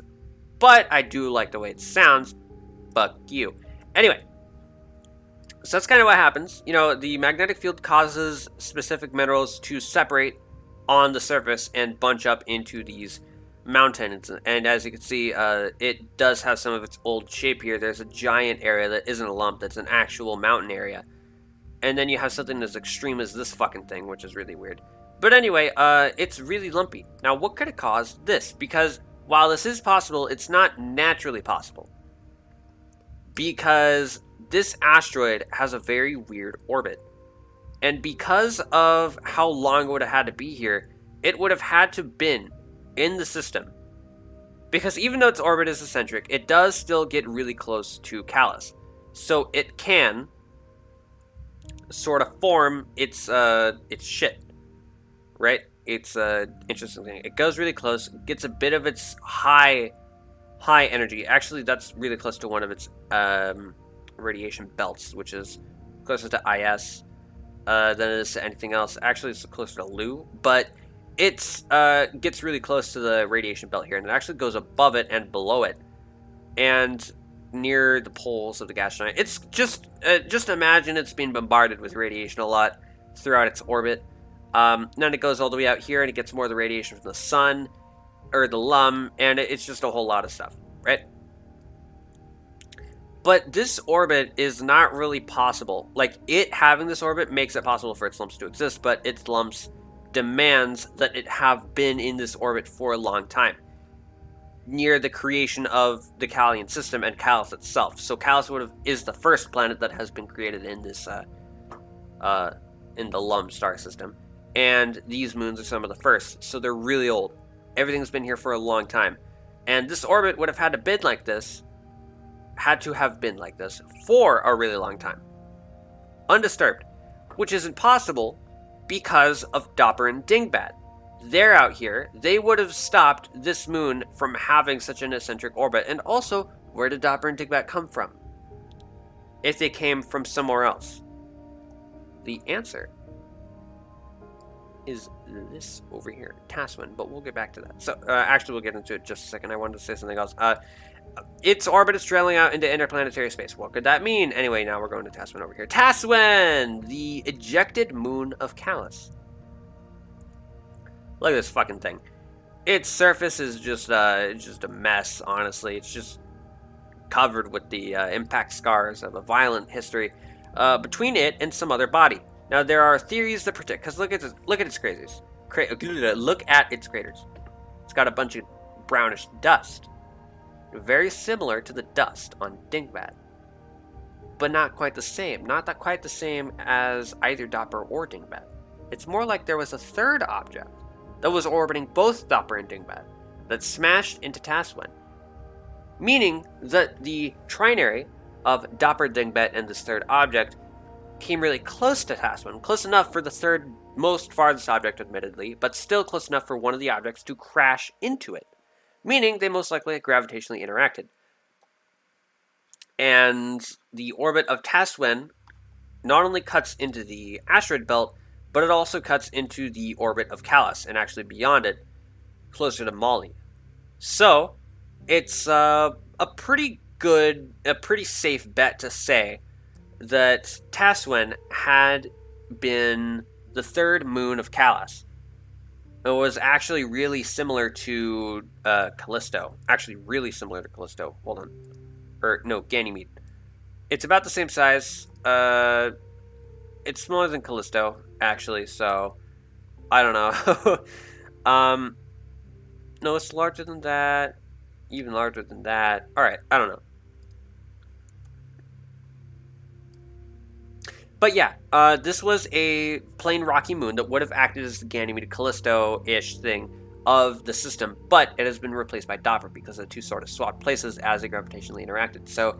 But I do like the way it sounds. Fuck you. Anyway. So that's kind of what happens. You know, the magnetic field causes specific minerals to separate on the surface and bunch up into these mountains. And as you can see, it does have some of its old shape here. There's a giant area that isn't a lump. That's an actual mountain area. And then you have something as extreme as this fucking thing, which is really weird. But anyway, it's really lumpy. Now, what could have caused this? Because while this is possible, it's not naturally possible. Because this asteroid has a very weird orbit. And because of how long it would have had to be here, it would have had to been in the system. Because even though its orbit is eccentric, it does still get really close to Callus. So it can sort of form its shit. Right? It's an interesting thing. It goes really close, gets a bit of its high energy. Actually, that's really close to one of its radiation belts, which is closer to IS than it is to anything else. Actually, it's closer to Lu, but it's gets really close to the radiation belt here, and it actually goes above it and below it, and near the poles of the gas giant. It's just imagine it's being bombarded with radiation a lot throughout its orbit. Then it goes all the way out here, and it gets more of the radiation from the sun, or the LUM, and it's just a whole lot of stuff, right? But this orbit is not really possible. Like, it having this orbit makes it possible for its lumps to exist, but its lumps demands that it have been in this orbit for a long time, near the creation of the Callian system and Callus itself. So Callus is the first planet that has been created in this in the LUM star system, and these moons are some of the first. So they're really old. Everything's been here for a long time, and this orbit would have had to have been like this for a really long time, undisturbed, which isn't possible because of Doppler and Dingbat. They're out here. They would have stopped this moon from having such an eccentric orbit. And also, where did Doppler and Dingbat come from? If they came from somewhere else. The answer is this over here, Tasman, but we'll get back to that. So, actually, we'll get into it just a second. I wanted to say something else. Its orbit is trailing out into interplanetary space. What could that mean? Anyway, now we're going to Tasman over here. Tasman! The ejected moon of Callus. Look at this fucking thing. Its surface is just a mess, honestly. It's just covered with the impact scars of a violent history between it and some other body. Now, there are theories that predict, because look at its craters. Look at its craters. It's got a bunch of brownish dust. Very similar to the dust on Dingbat. But not quite the same. Not that quite the same as either Doppler or Dingbat. It's more like there was a third object that was orbiting both Doppler and Dingbat that smashed into Tasman. Meaning that the trinary of Doppler, Dingbat, and this third object came really close to Tasman. Close enough for the third most farthest object, admittedly, but still close enough for one of the objects to crash into it. Meaning they most likely gravitationally interacted. And the orbit of Tasman not only cuts into the asteroid belt, but it also cuts into the orbit of Callus, and actually beyond it, closer to Mali. So, it's a pretty safe bet to say that Tasman had been the third moon of Callus. It was actually really similar to Callisto. Actually, really similar to Callisto. Hold on. No, Ganymede. It's about the same size. It's smaller than Callisto, actually, so I don't know. No, it's larger than that. Even larger than that. Alright, I don't know. But yeah, this was a plain rocky moon that would have acted as the Ganymede Callisto-ish thing of the system, but it has been replaced by Doppler because the two sort of swapped places as they gravitationally interacted. So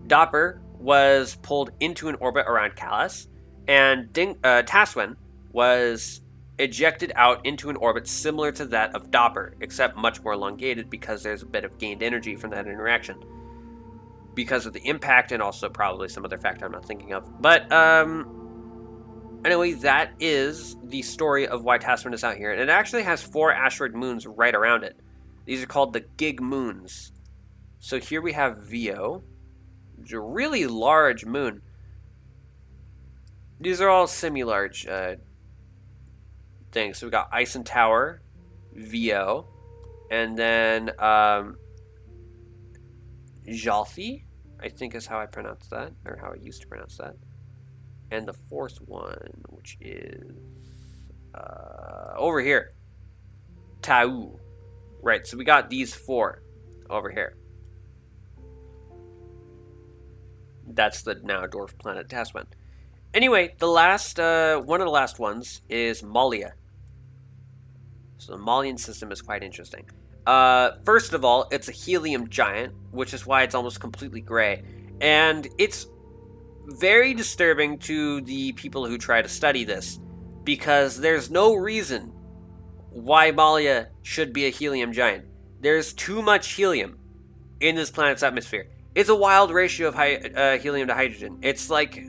Doppler was pulled into an orbit around Calais, and Taswin was ejected out into an orbit similar to that of Doppler, except much more elongated because there's a bit of gained energy from that interaction because of the impact and also probably some other factor I'm not thinking of. But anyway, that is the story of why Tasman is out here. And it actually has 4 asteroid moons right around it. These are called the Gig Moons. So here we have Vio. It's a really large moon. These are all semi-large things. So we got Ison Tower, Vio, and then Jalfi, I think is how I pronounce that, or how I used to pronounce that. And the 4th one, which is over here, Tau. Right, so we got these 4 over here. That's the now dwarf planet Tasman. Anyway, the last one of the last ones is Malia. So the Malian system is quite interesting. First of all, it's a helium giant, which is why it's almost completely gray. And it's very disturbing to the people who try to study this, because there's no reason why Malia should be a helium giant. There's too much helium in this planet's atmosphere. It's a wild ratio of helium to hydrogen. It's like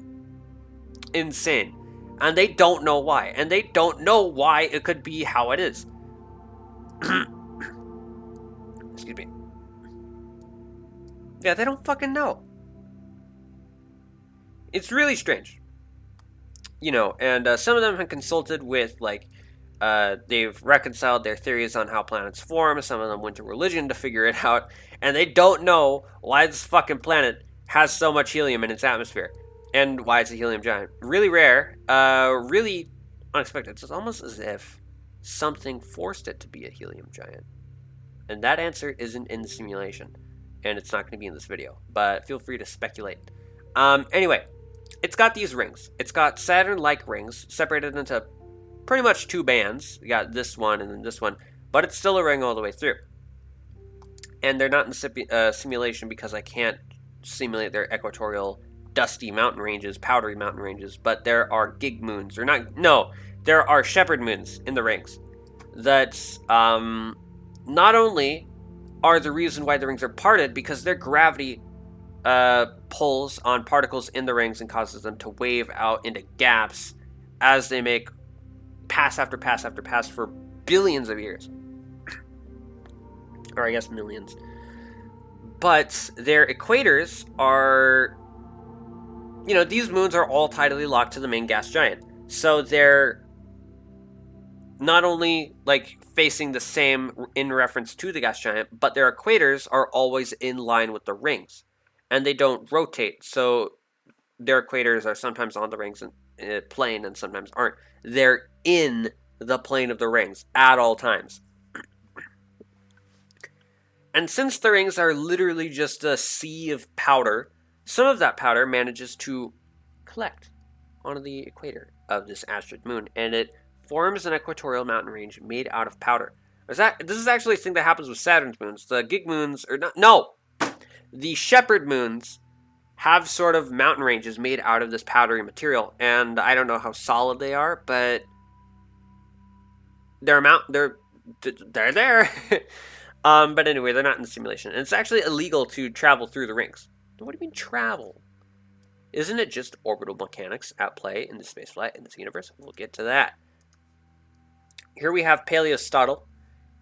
insane. And they don't know why. And they don't know why it could be how it is. Excuse me. Yeah, they don't fucking know. It's really strange. You know, and some of them have consulted with, like, they've reconciled their theories on how planets form. Some of them went to religion to figure it out. And they don't know why this fucking planet has so much helium in its atmosphere. And why it's a helium giant. Really rare. Really unexpected. It's almost as if something forced it to be a helium giant. And that answer isn't in the simulation. And it's not going to be in this video. But feel free to speculate. Anyway, it's got these rings. It's got Saturn-like rings separated into pretty much 2 bands. You got this one and then this one. But it's still a ring all the way through. And they're not in the simulation because I can't simulate their equatorial dusty mountain ranges, powdery mountain ranges. But there are gig moons. There are shepherd moons in the rings. That's not only are the reason why the rings are parted, because their gravity pulls on particles in the rings and causes them to wave out into gaps as they make pass after pass after pass for billions of years. Or I guess millions. But their equators are, you know, these moons are all tidally locked to the main gas giant. So they're not only, like, facing the same in reference to the gas giant, but their equators are always in line with the rings. And they don't rotate, so their equators are sometimes on the rings and plane and sometimes aren't. They're in the plane of the rings at all times. And since the rings are literally just a sea of powder, some of that powder manages to collect onto the equator of this asteroid moon, and it forms an equatorial mountain range made out of powder. This is actually a thing that happens with Saturn's moons. The gig moons, or not, no! The shepherd moons have sort of mountain ranges made out of this powdery material, and I don't know how solid they are, but they're there. But anyway, they're not in the simulation. And it's actually illegal to travel through the rings. What do you mean travel? Isn't it just orbital mechanics at play in the spaceflight in this universe? We'll get to that. Here we have Paleostotle.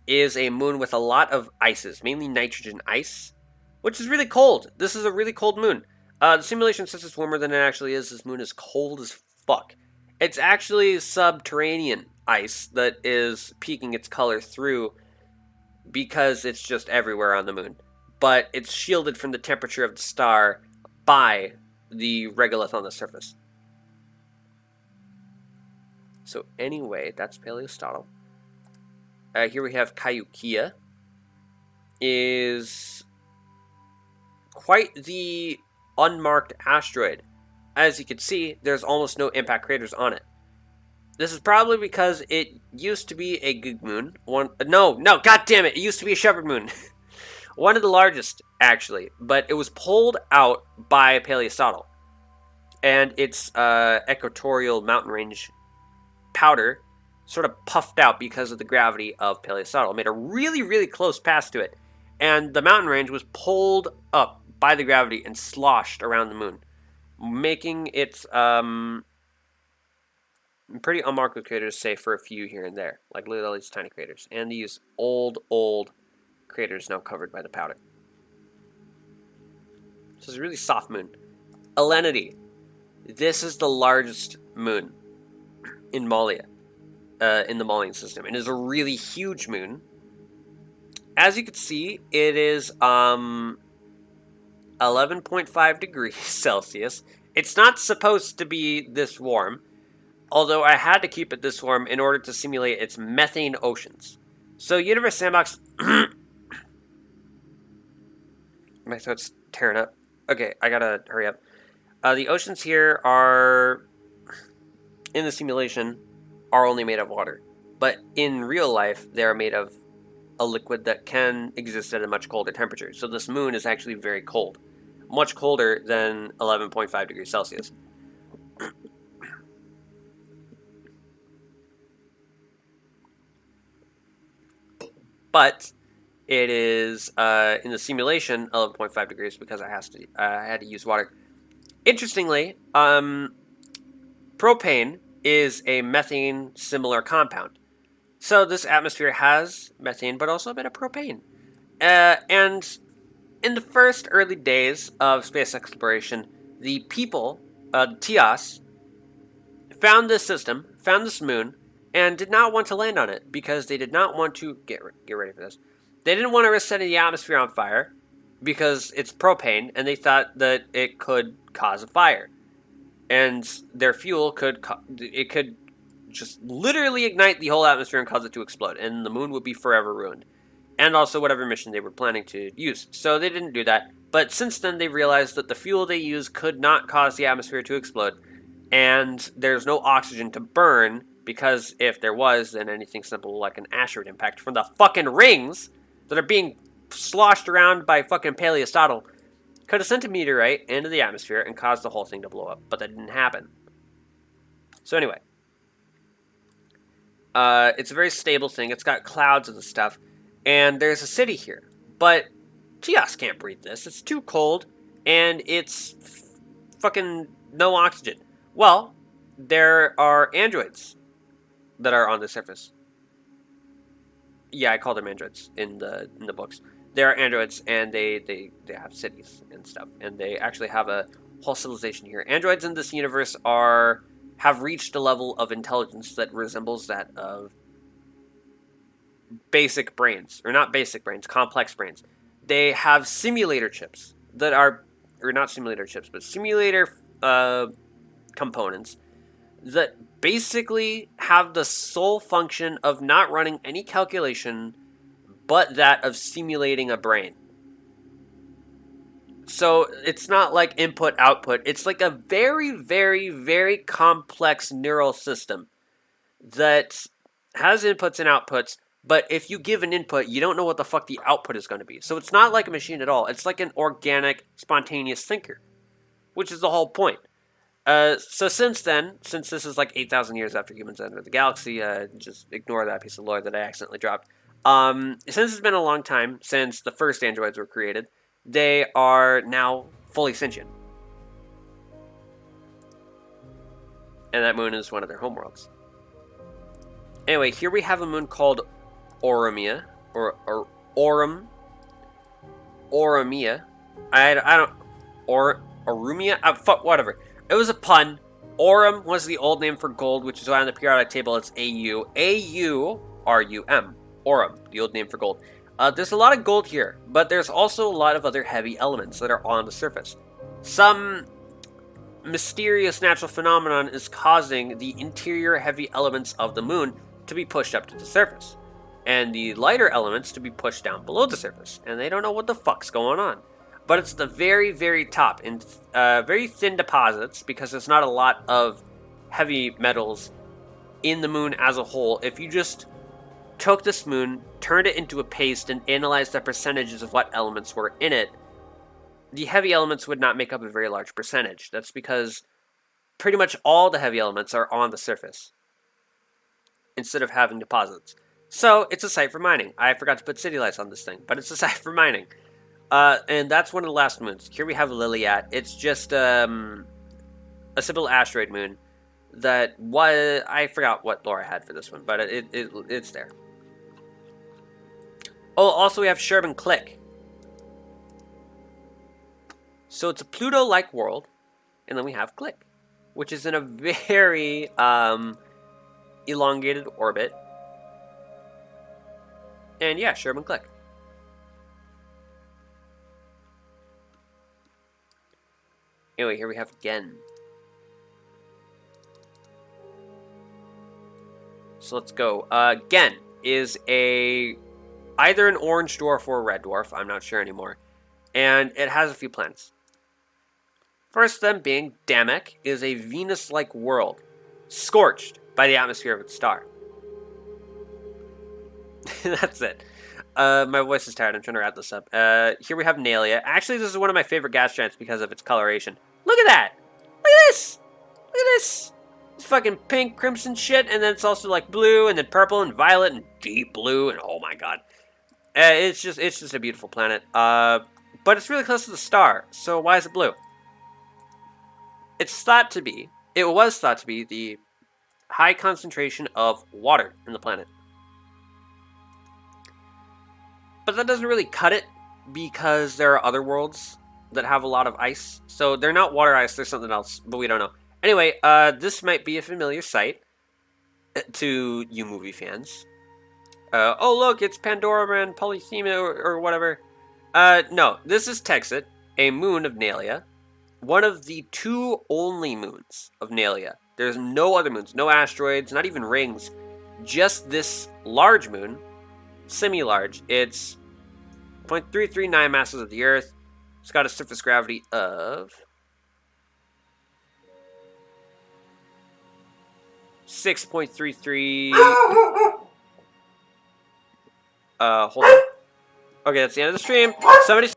Is a moon with a lot of ices, mainly nitrogen ice, which is really cold. This is a really cold moon. The simulation says it's warmer than it actually is. This moon is cold as fuck. It's actually subterranean ice that is peeking its color through because it's just everywhere on the moon. But it's shielded from the temperature of the star by the regolith on the surface. So anyway, that's Paleostotle. Here we have Kayukia. Is quite the unmarked asteroid. As you can see, there's almost no impact craters on it. This is probably because it used to be a Goog moon. No, god damn it, it used to be a shepherd moon. One of the largest, actually, but it was pulled out by Paleostotle. And its equatorial mountain range powder sort of puffed out because of the gravity of Paleostotle. It made a really, really close pass to it. And the mountain range was pulled up by the gravity and sloshed around the moon, making its pretty unmarked craters safe for a few here and there, like look at all these tiny craters. And these old craters now covered by the powder. So it's a really soft moon. Alenity. This is the largest moon in Mallia, in the Mallian system. And it is a really huge moon. As you can see, it is 11.5 degrees Celsius. It's not supposed to be this warm, although I had to keep it this warm in order to simulate its methane oceans. So Universe Sandbox... My throat's tearing up. Okay, I gotta hurry up. The oceans here are, in the simulation, are only made of water. But in real life, they're made of a liquid that can exist at a much colder temperature. So this moon is actually very cold. Much colder than 11.5 degrees Celsius. But it is, in the simulation, 11.5 degrees because I had to use water. Interestingly, propane is a methane-similar compound. So this atmosphere has methane, but also a bit of propane. And in the first early days of space exploration, the people, Tias, found this system, found this moon, and did not want to land on it because they did not want to get ready for this. They didn't want to risk setting the atmosphere on fire because it's propane, and they thought that it could cause a fire, and their fuel could just literally ignite the whole atmosphere and cause it to explode, and the moon would be forever ruined. And also whatever mission they were planning to use. So they didn't do that. But since then, they realized that the fuel they used could not cause the atmosphere to explode. And there's no oxygen to burn, because if there was, then anything simple like an asteroid impact from the fucking rings that are being sloshed around by fucking Paleostotle could have sent a meteorite into the atmosphere and caused the whole thing to blow up. But that didn't happen. So anyway. It's a very stable thing. It's got clouds and stuff. And there's a city here. But Tias can't breathe this. It's too cold. And it's fucking no oxygen. Well, there are androids that are on the surface. Yeah, I call them androids in the books. There are androids, and they have cities and stuff. And they actually have a whole civilization here. Androids in this universe have reached a level of intelligence that resembles that of basic brains, or not basic brains, complex brains. They have simulator chips that are, or not simulator chips, but simulator components that basically have the sole function of not running any calculation, but that of simulating a brain. So it's not like input-output. It's like a very, very, very complex neural system that has inputs and outputs. But if you give an input, you don't know what the fuck the output is going to be. So it's not like a machine at all. It's like an organic, spontaneous thinker, which is the whole point. So since then, since this is like 8,000 years after humans entered the galaxy, just ignore that piece of lore that I accidentally dropped. Since it's been a long time since the first androids were created, they are now fully sentient. And that moon is one of their homeworlds. Anyway, here we have a moon called Oromia, or Oromia. Orumia? Fuck, whatever. It was a pun. Aurum was the old name for gold, which is why on the periodic table it's AU. A-U-R-U-M. Aurum, the old name for gold. There's a lot of gold here, but there's also a lot of other heavy elements that are on the surface. Some mysterious natural phenomenon is causing the interior heavy elements of the moon to be pushed up to the surface, and the lighter elements to be pushed down below the surface, and they don't know what the fuck's going on. But it's the very, very top, in very thin deposits, because there's not a lot of heavy metals in the moon as a whole. If you just took this moon, turned it into a paste, and analyzed the percentages of what elements were in it, the heavy elements would not make up a very large percentage. That's because pretty much all the heavy elements are on the surface instead of having deposits. So it's a site for mining. I forgot to put city lights on this thing, but it's a site for mining. And that's one of the last moons. Here we have Liliat. It's just a simple asteroid moon that was... I forgot what lore I had for this one, but it's there. Oh, also we have Sherbin Click. So it's a Pluto-like world, and then we have Click, which is in a very elongated orbit. And yeah, Sherbin Click. Anyway, here we have Gen. So let's go. Gen is either an orange dwarf or a red dwarf. I'm not sure anymore. And it has a few planets. First of them being Damek is a Venus-like world, scorched by the atmosphere of its star. That's it. My voice is tired. I'm trying to wrap this up. Here we have Nalia. Actually, this is one of my favorite gas giants because of its coloration. Look at that! Look at this! Look at this! It's fucking pink, crimson shit, and then it's also like blue, and then purple, and violet, and deep blue, and oh my god. It's just a beautiful planet. But it's really close to the star, so why is it blue? It was thought to be the high concentration of water in the planet. But that doesn't really cut it, because there are other worlds that have a lot of ice. So they're not water ice, they're something else, but we don't know. Anyway, this might be a familiar sight to you movie fans. Oh look, it's Pandora and Polythema or whatever. No, this is Texit, a moon of Nalia. One of the two only moons of Nalia. There's no other moons, no asteroids, not even rings. Just this large moon, semi-large. It's 0.339 masses of the Earth. It's got a surface gravity of 6.33. Hold on. Okay, that's the end of the stream. Somebody